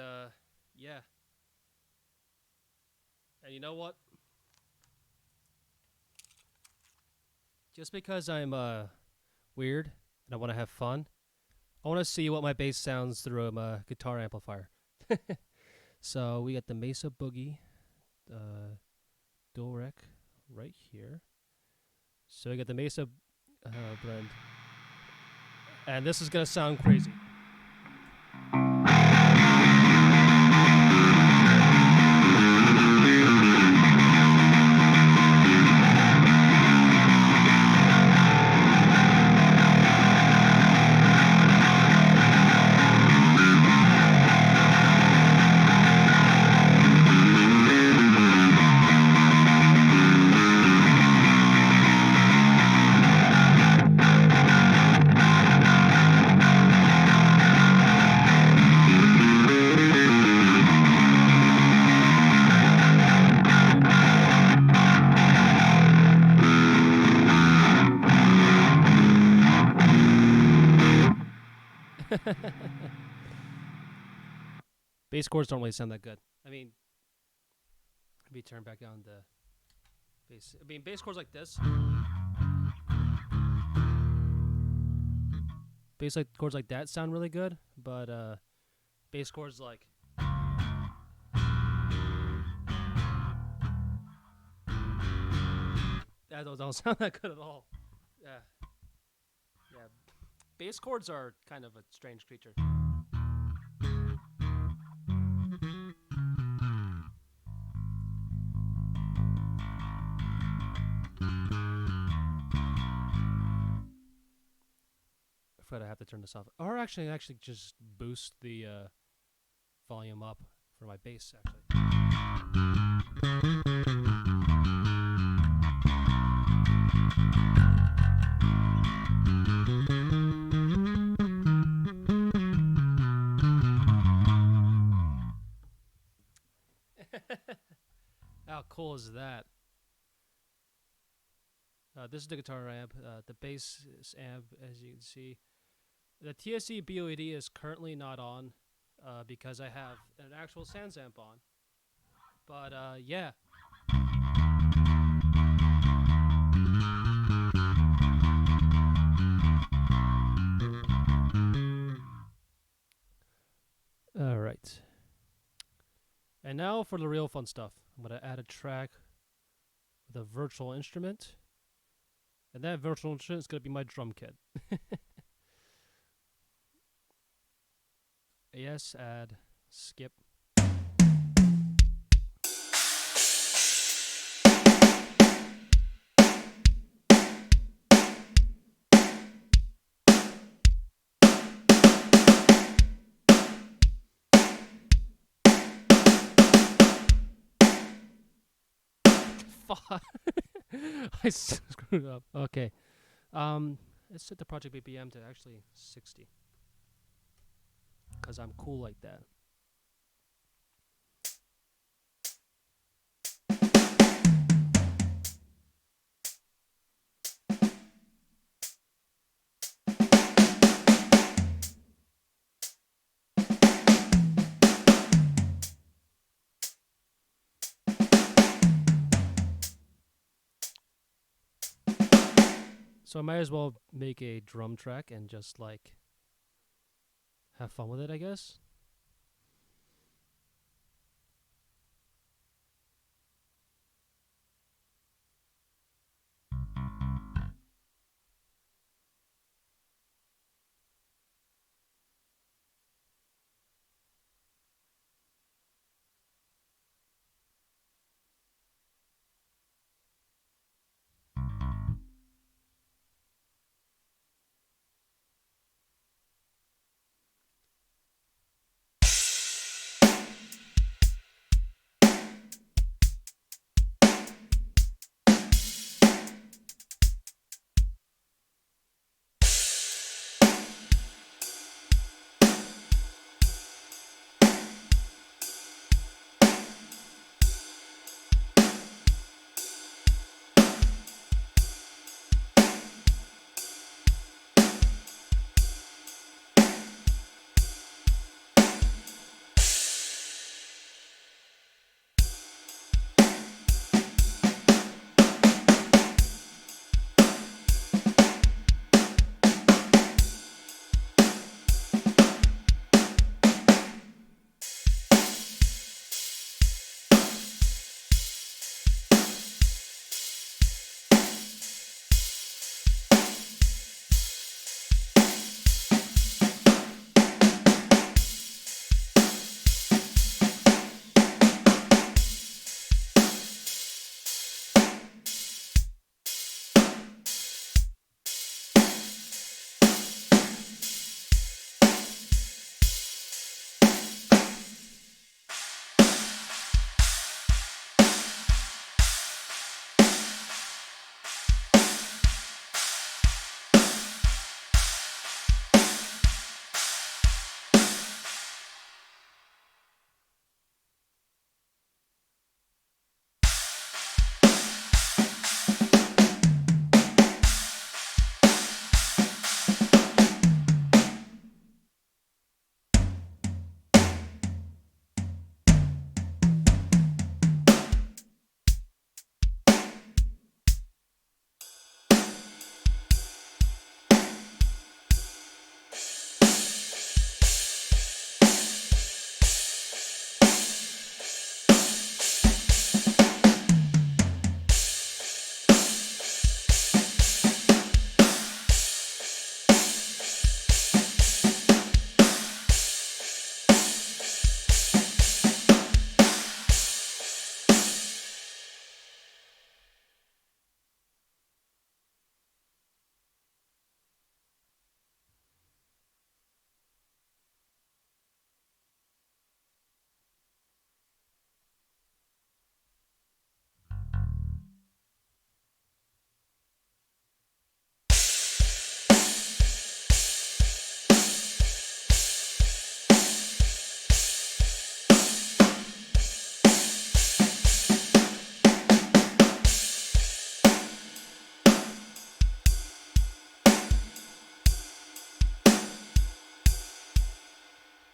yeah. And you know what? Just because I'm weird and I want to have fun, I want to see what my bass sounds through a guitar amplifier. So we got the Mesa Boogie dual rec right here. So we got the Mesa blend. And this is going to sound crazy. Bass chords don't really sound that good. I mean, let me turn back on the bass. I mean, bass chords like this. Bass like chords like that sound really good, but bass chords like that don't sound that good at all. Yeah, yeah. Bass chords are kind of a strange creature. I forgot I have to turn this off, or actually just boost the volume up for my bass. Actually. How cool is that? This is the guitar amp. The bass amp, as you can see. The TSC BOED is currently not on because I have an actual Sans amp on. But yeah. All right. And now for the real fun stuff. I'm going to add a track with a virtual instrument. And that virtual instrument is going to be my drum kit. Yes, add, skip. Fuck. I screwed up. Okay. Let's set the project BPM to actually 60. Because I'm cool like that. So I might as well make a drum track and just like have fun with it, I guess.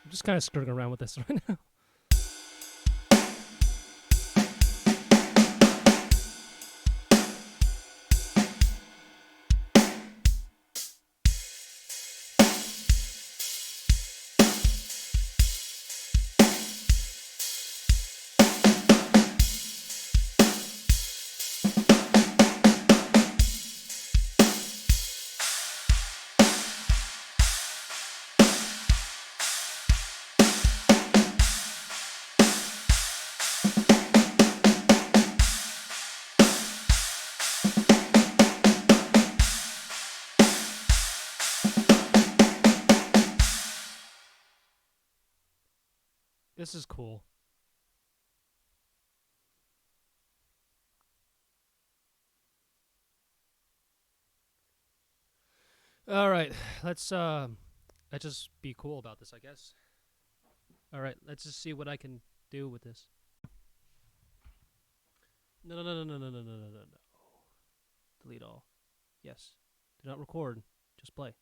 I'm just kind of skirting around with this right now. This is cool. All right, let's just be cool about this, I guess. All right, let's just see what I can do with this. No, no, no, no, no, no, no, no, no, no. Delete all. Yes. Do not record. Just play.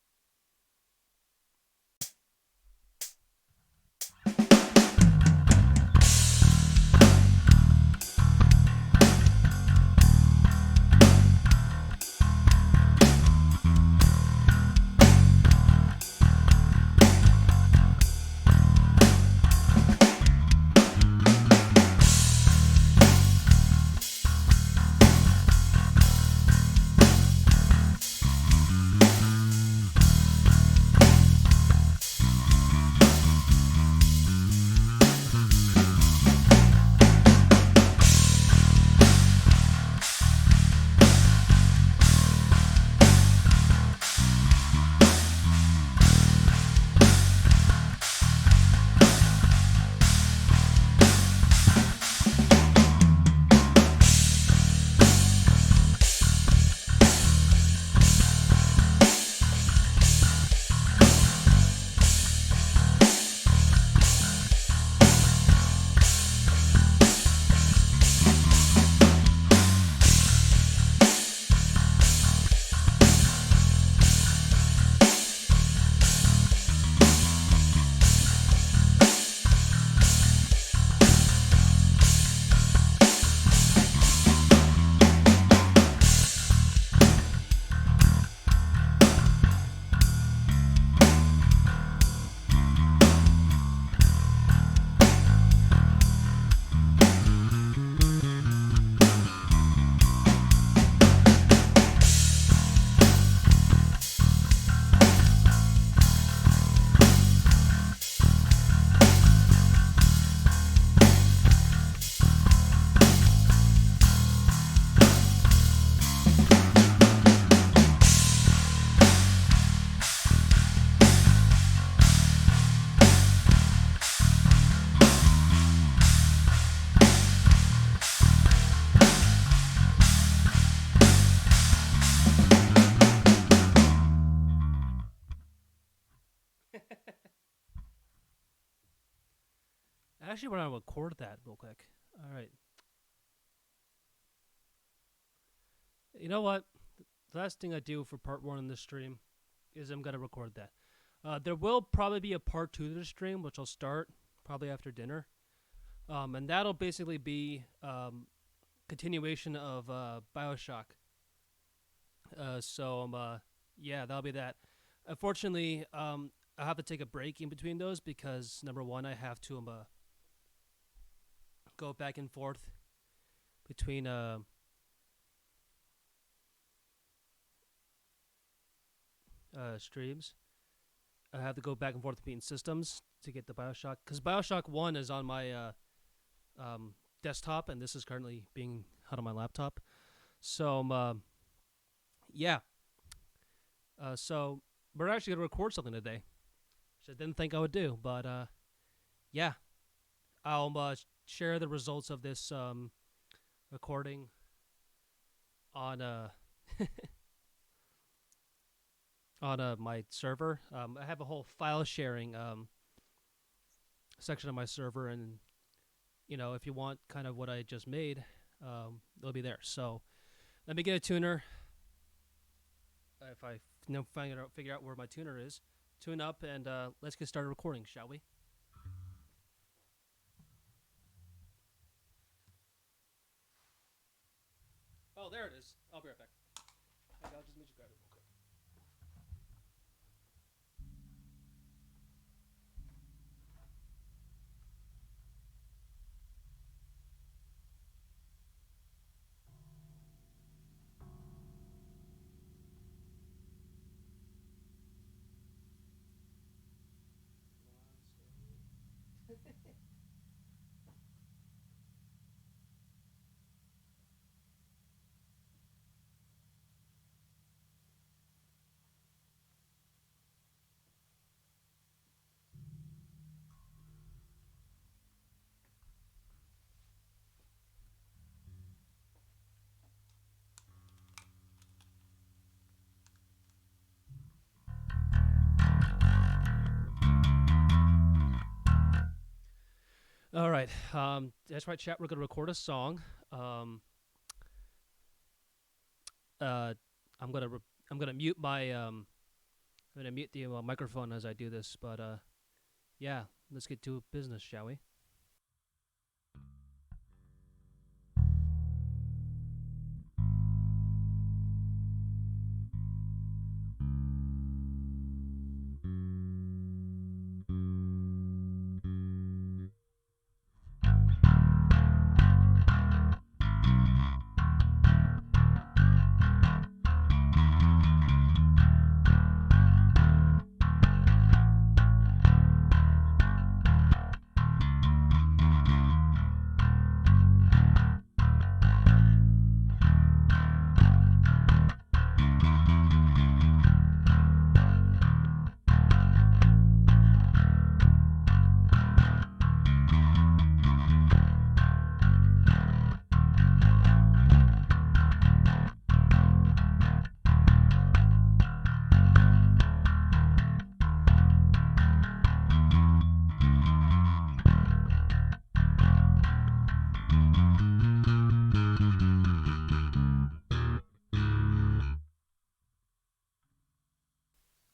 I actually want to record that real quick. All right. You know what? The last thing I do for part one in this stream is I'm gonna record that. There will probably be a part two to the stream, which I'll start probably after dinner. And that'll basically be continuation of Bioshock. Yeah, that'll be that. Unfortunately, I'll have to take a break in between those because number one, I have to go back and forth between streams. I have to go back and forth between systems to get the Bioshock because Bioshock One is on my desktop, and this is currently being held on my laptop. So yeah. So we're actually gonna record something today, which I didn't think I would do, but yeah, I'll share the results of this recording on on my server. I have a whole file sharing section of my server, and you know, if you want kind of what I just made, it'll be there. So let me get a tuner. If I figure out where my tuner is, tune up, and let's get started recording, shall we? Oh, there it is. I'll be right back. I'll just make you grab it real quick. All right. That's right, chat. We're gonna record a song. Um, uh, I'm gonna I'm gonna mute my I'm gonna mute the microphone as I do this. But yeah, let's get to business, shall we?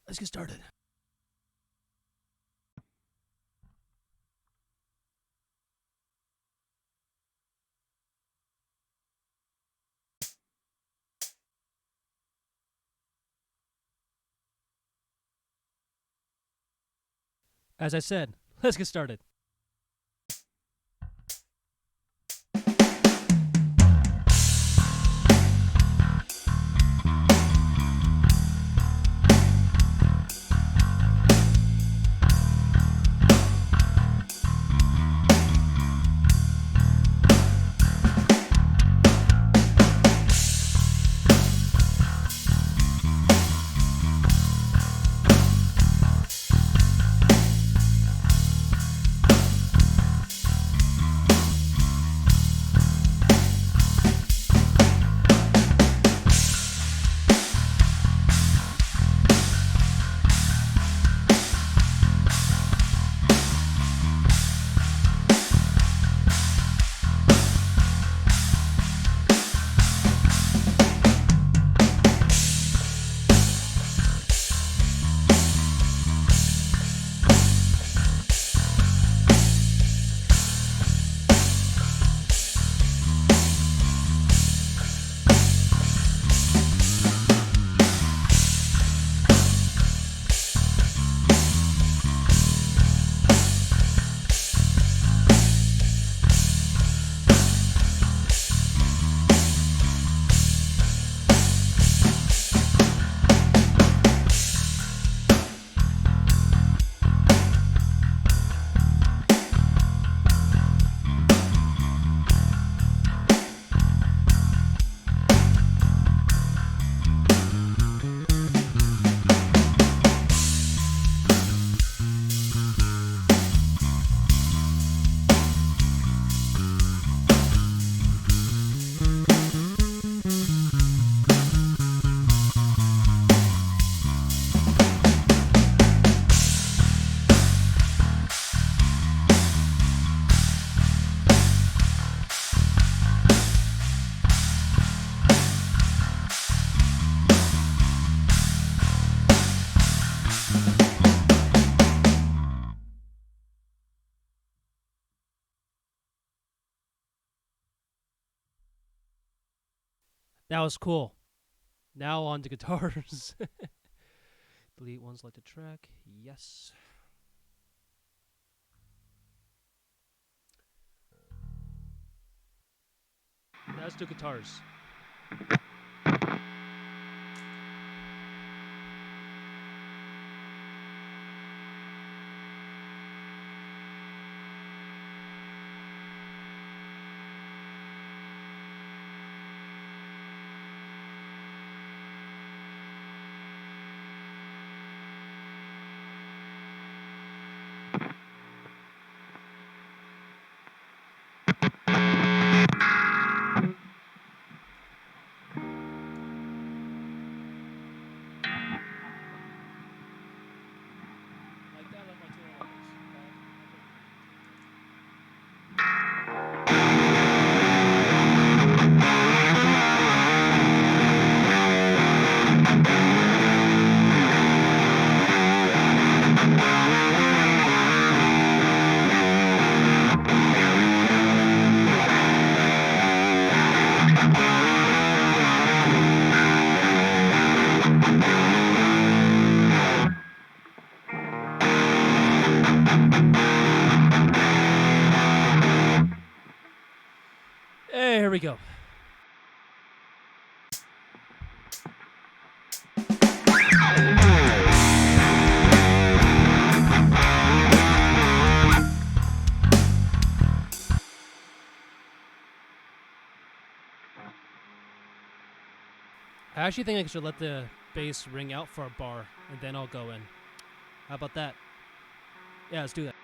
Let's get started. As I said, let's get started. That was cool. Now on to guitars. Delete one selected track. Yes. Now let's do guitars. Hey, here we go. I actually think I should let the bass ring out for a bar, and then I'll go in. How about that? Yeah, let's do that.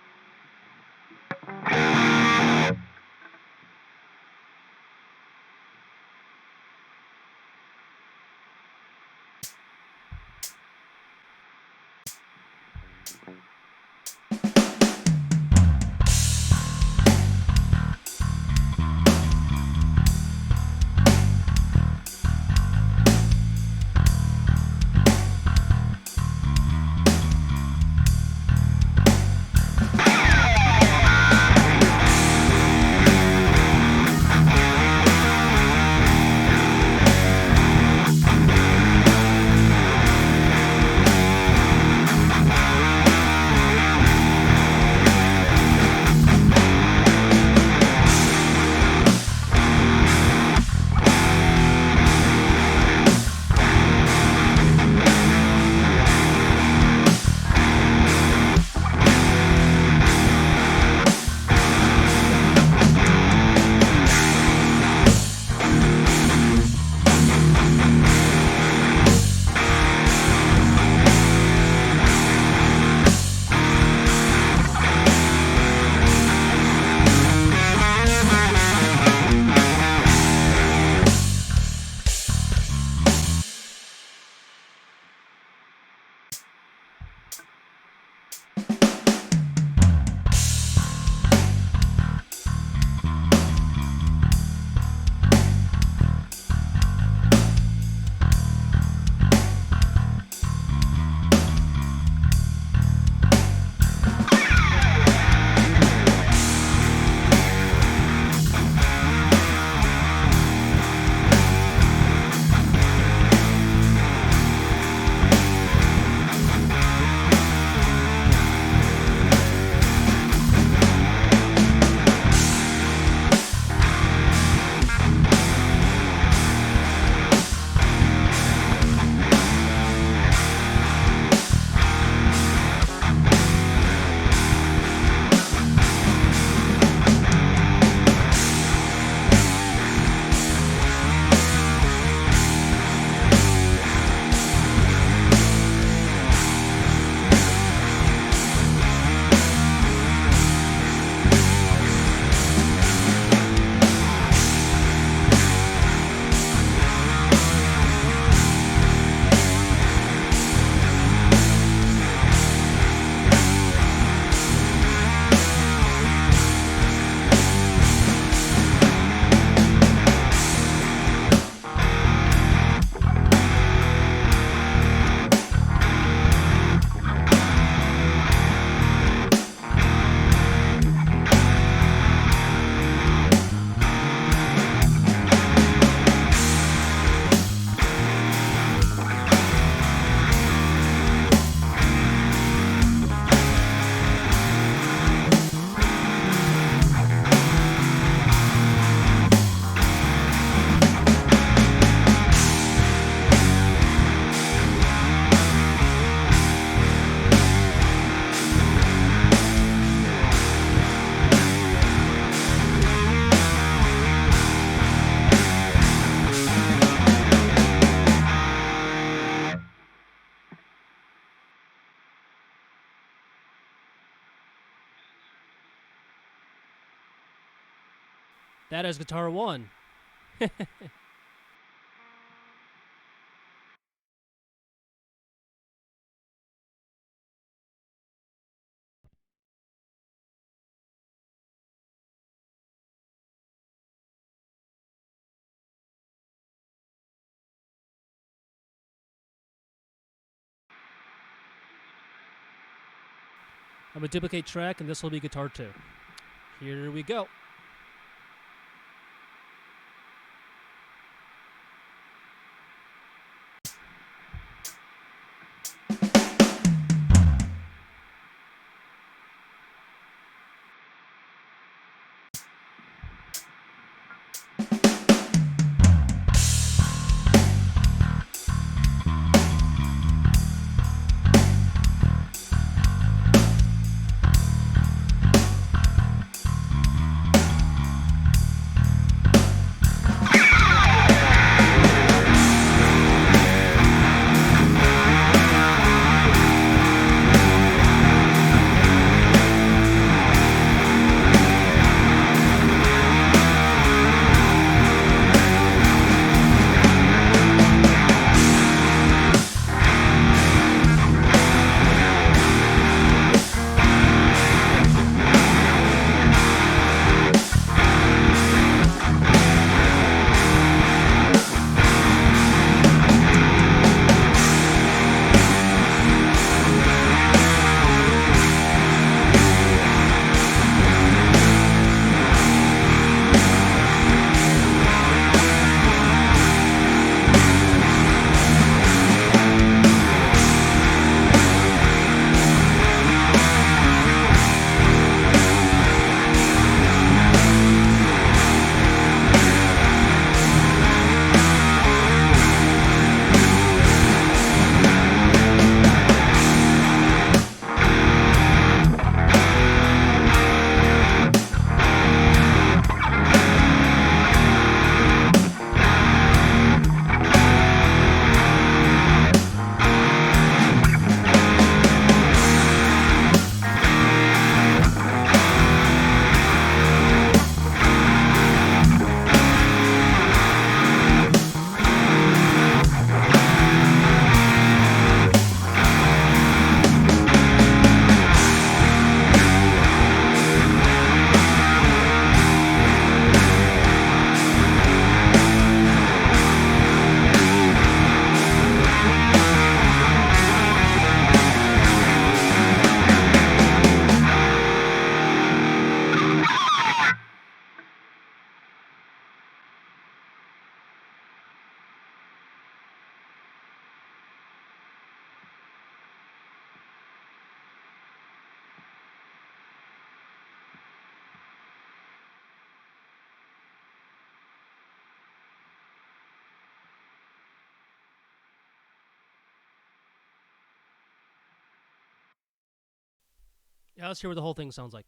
That is guitar 1. I'm going to duplicate track, and this will be guitar 2. Here we go. Yeah, let's hear what the whole thing sounds like.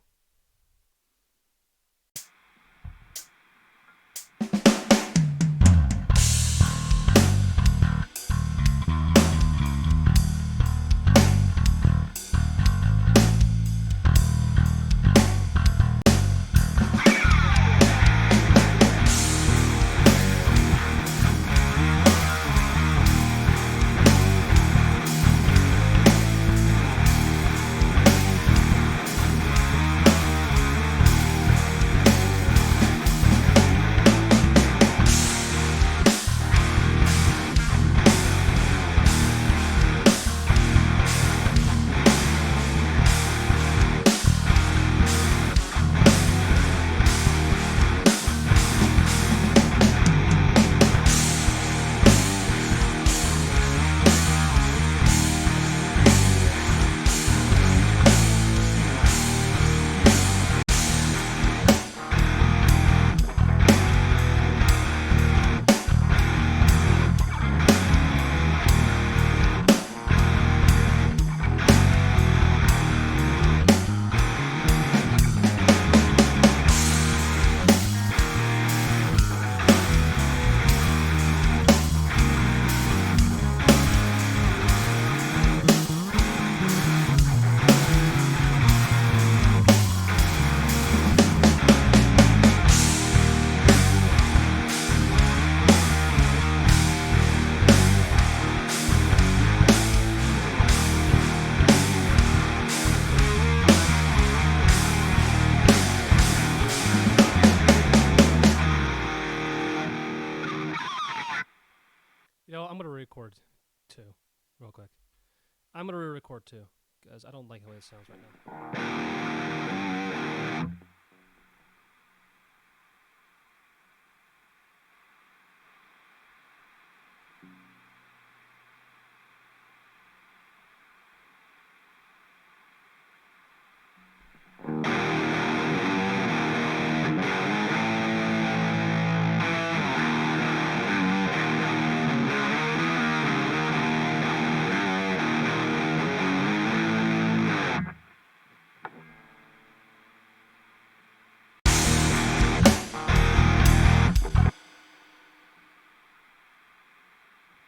re-record too, real quick. I'm gonna re-record too, because I don't like the way it sounds right now.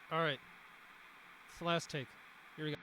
All right, it's the last take. Here we go.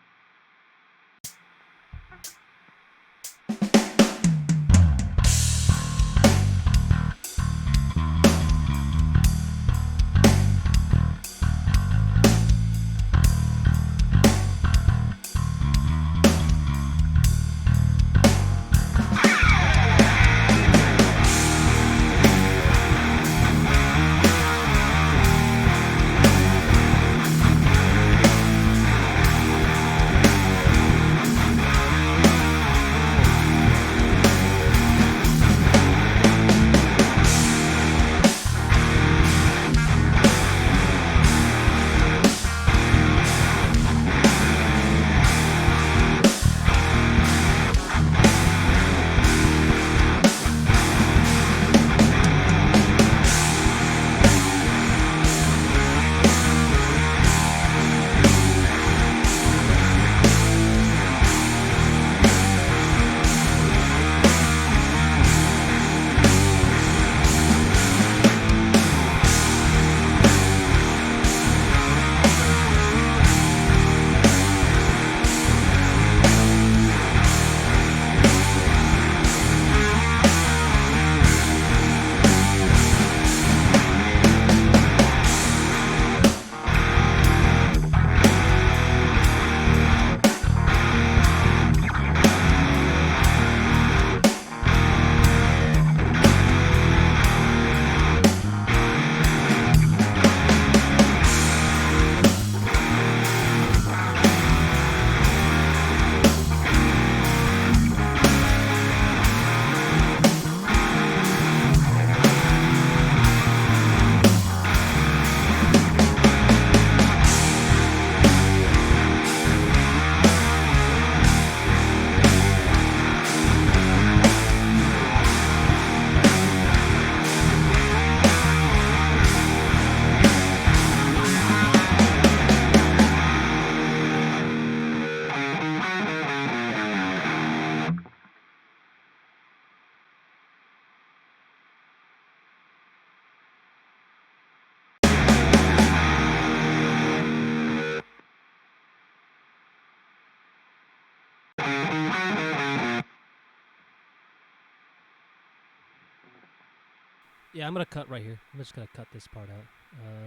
Yeah, I'm gonna cut right here. I'm just gonna cut this part out.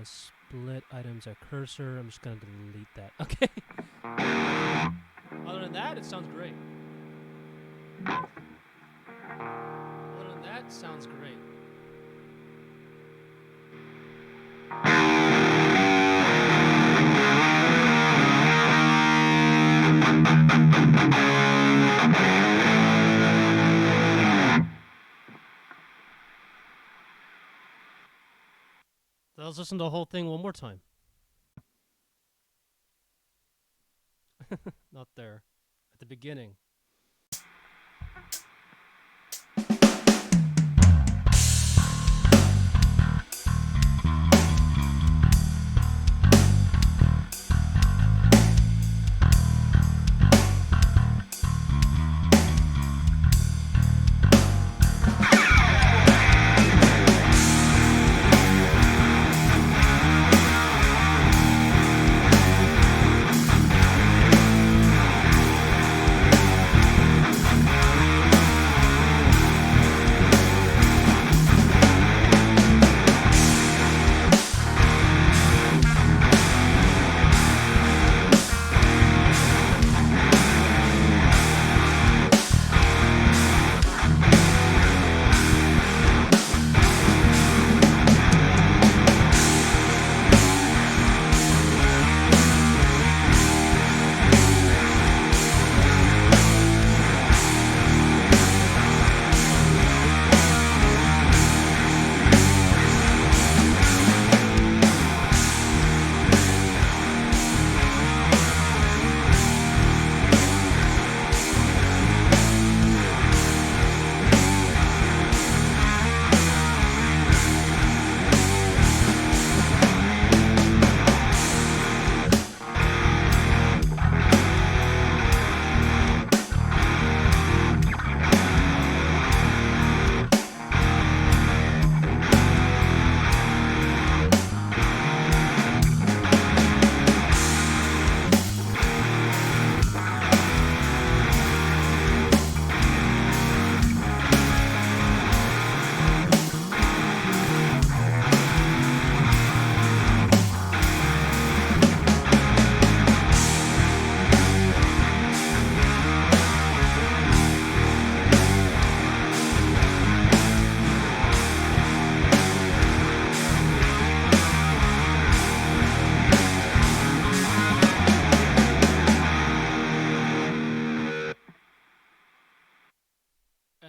Split items are cursor. I'm just gonna delete that. Okay. Other than that, it sounds great. Other than that, sounds great. So let's listen to the whole thing one more time. Not there. At the beginning.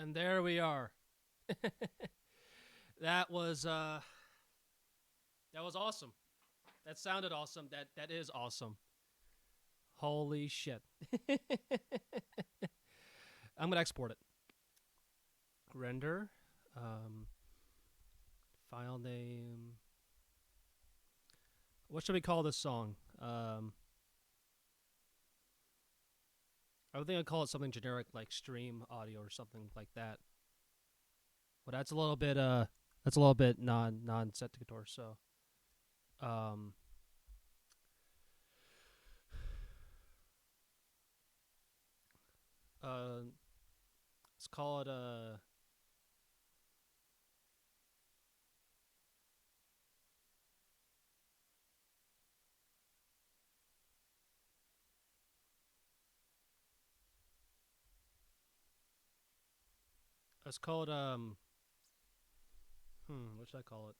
And there we are. that was awesome. That sounded awesome. That is awesome. Holy shit. I'm gonna export it. Render. Um, File name. What should we call this song? I would think I'd call it something generic like stream audio or something like that. Well, that's a little bit non sequitur. So, um, uh, let's call it let's call it what should I call it?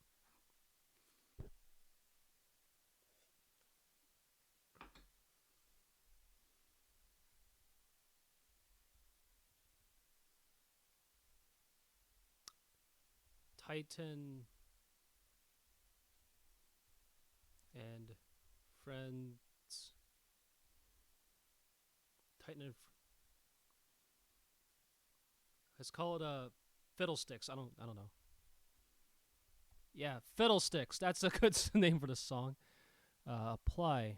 Titan and Friends. Titan and let's call it Fiddlesticks. I don't know. Yeah, Fiddlesticks. That's a good name for the song. Apply.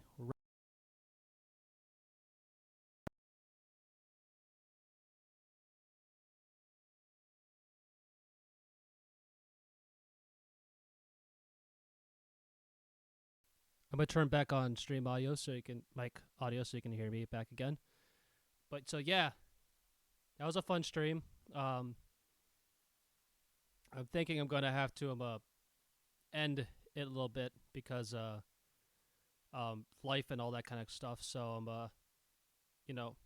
I'm gonna turn back on stream audio so you can mic audio so you can hear me back again. But so yeah, that was a fun stream. Um, I'm thinking I'm gonna have to end it a little bit because life and all that kind of stuff. So I'm you know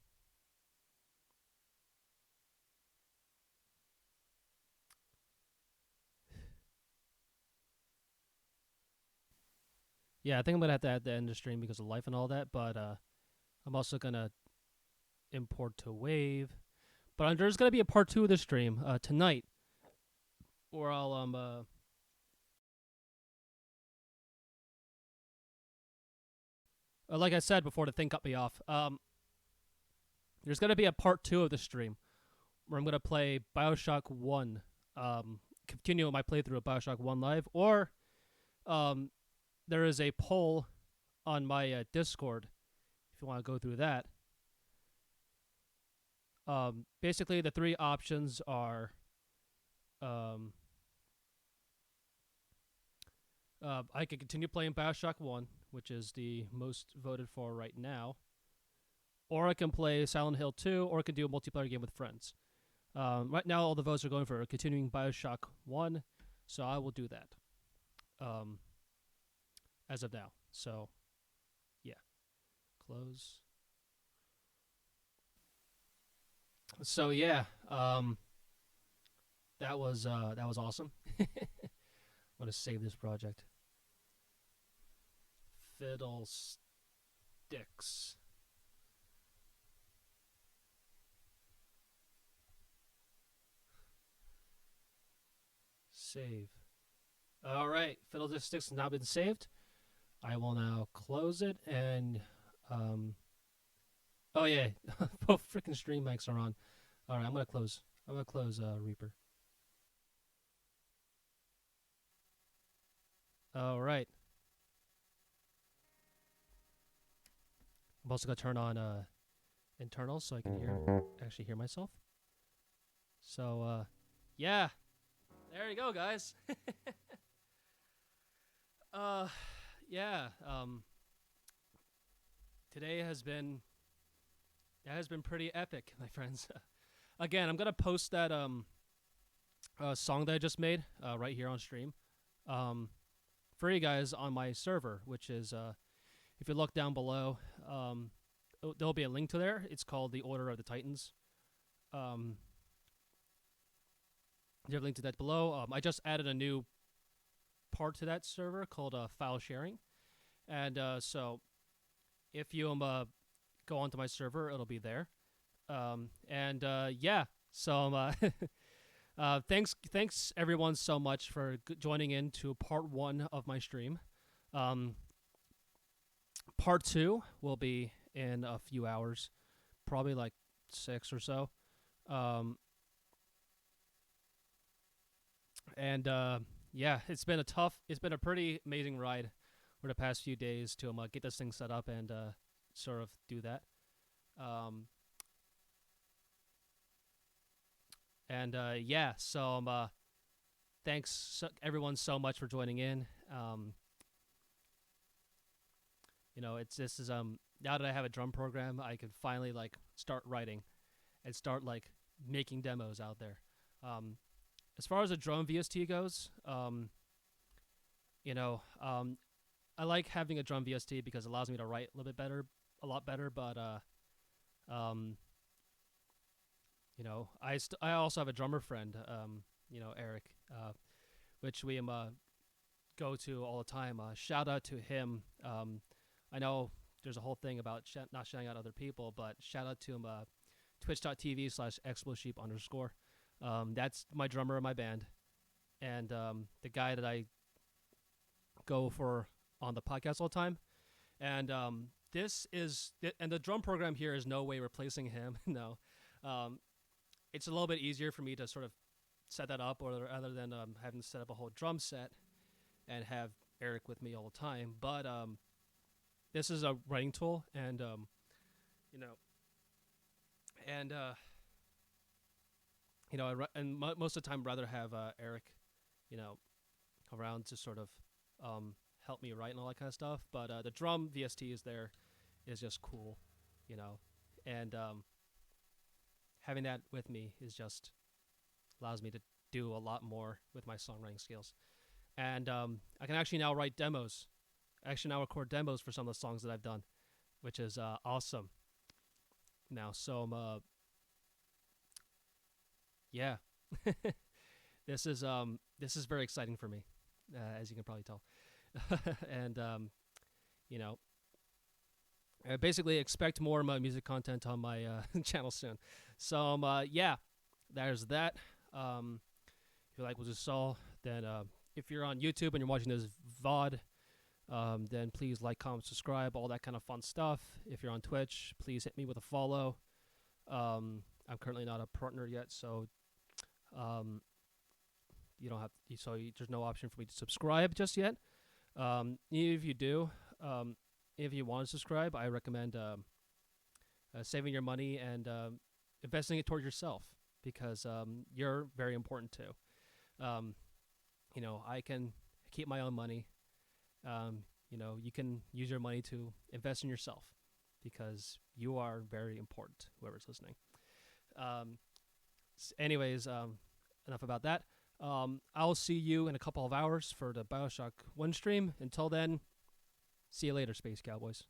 yeah, I think I'm gonna have to add the end of the stream because of life and all that. But I'm also gonna import to Wave. But there's gonna be a part 2 of the stream tonight, where I'll like I said before, the thing cut me off. There's gonna be a part 2 of the stream where I'm gonna play Bioshock 1. Continue my playthrough of Bioshock 1 live, or there is a poll on my Discord if you want to go through that. Basically, the three options are I could continue playing Bioshock 1, which is the most voted for right now, or I can play Silent Hill 2, or I can do a multiplayer game with friends. Right now, all the votes are going for continuing Bioshock 1, so I will do that as of now. So, yeah. Close. So, yeah. That was awesome. I'm going to save this project. Fiddlesticks. Save. All right, Fiddlesticks has now been saved. I will now close it and oh yeah, both freaking stream mics are on. All right, I'm gonna close Reaper. All right. I'm also gonna turn on internals so I can actually hear myself. So yeah, there you go, guys. Yeah. Today has been pretty epic, my friends. Again, I'm gonna post that song that I just made right here on stream for you guys on my server, which is if you look down below, there'll be a link to there. It's called The Order of the Titans. You have a link to that below. I just added a new part to that server called file sharing, and so if you go onto my server, it'll be there. And yeah, So thanks everyone so much for joining in to part 1 of my stream. Um, Part 2 will be in a few hours, probably like 6 or so. Um, and yeah, it's been a pretty amazing ride for the past few days to get this thing set up and sort of do that. Um, and yeah, so thanks everyone so much for joining in. It's this is now that I have a drum program, I can finally like start writing and start like making demos out there. Um, as far as a drum VST goes, you know, um, I like having a drum VST because it allows me to write a little bit better, a lot better. But um, I also have a drummer friend, Eric, which we go to all the time. Shout out to him. I know there's a whole thing about not shouting out other people, but shout out to him. Twitch.tv/explosheep_. That's my drummer of my band, and the guy that I go for on the podcast all the time. And and the drum program here is no way replacing him. No, um, it's a little bit easier for me to sort of set that up, or other than having to set up a whole drum set and have Eric with me all the time. But this is a writing tool, and you know, and most of the time, rather have Eric, you know, around to sort of help me write and all that kind of stuff. But the drum VST is just cool, and having that with me is just allows me to do a lot more with my songwriting skills. And I can actually now write demos. I actually now record demos for some of the songs that I've done, which is awesome. Now, so yeah, this is very exciting for me, as you can probably tell, and you know, basically expect more of my music content on my channel soon. So yeah, there's that. If you like what you saw, then if you're on YouTube and you're watching this VOD, then please like, comment, subscribe, all that kind of fun stuff. If you're on Twitch, please hit me with a follow. I'm currently not a partner yet, so you don't have there's no option for me to subscribe just yet. If you do, if you want to subscribe, I recommend saving your money and investing it towards yourself, because you're very important too. I can keep my own money. You can use your money to invest in yourself, because you are very important, whoever's listening. Anyways, enough about that. I'll see you in a couple of hours for the Bioshock 1 stream. Until then, see you later, Space Cowboys.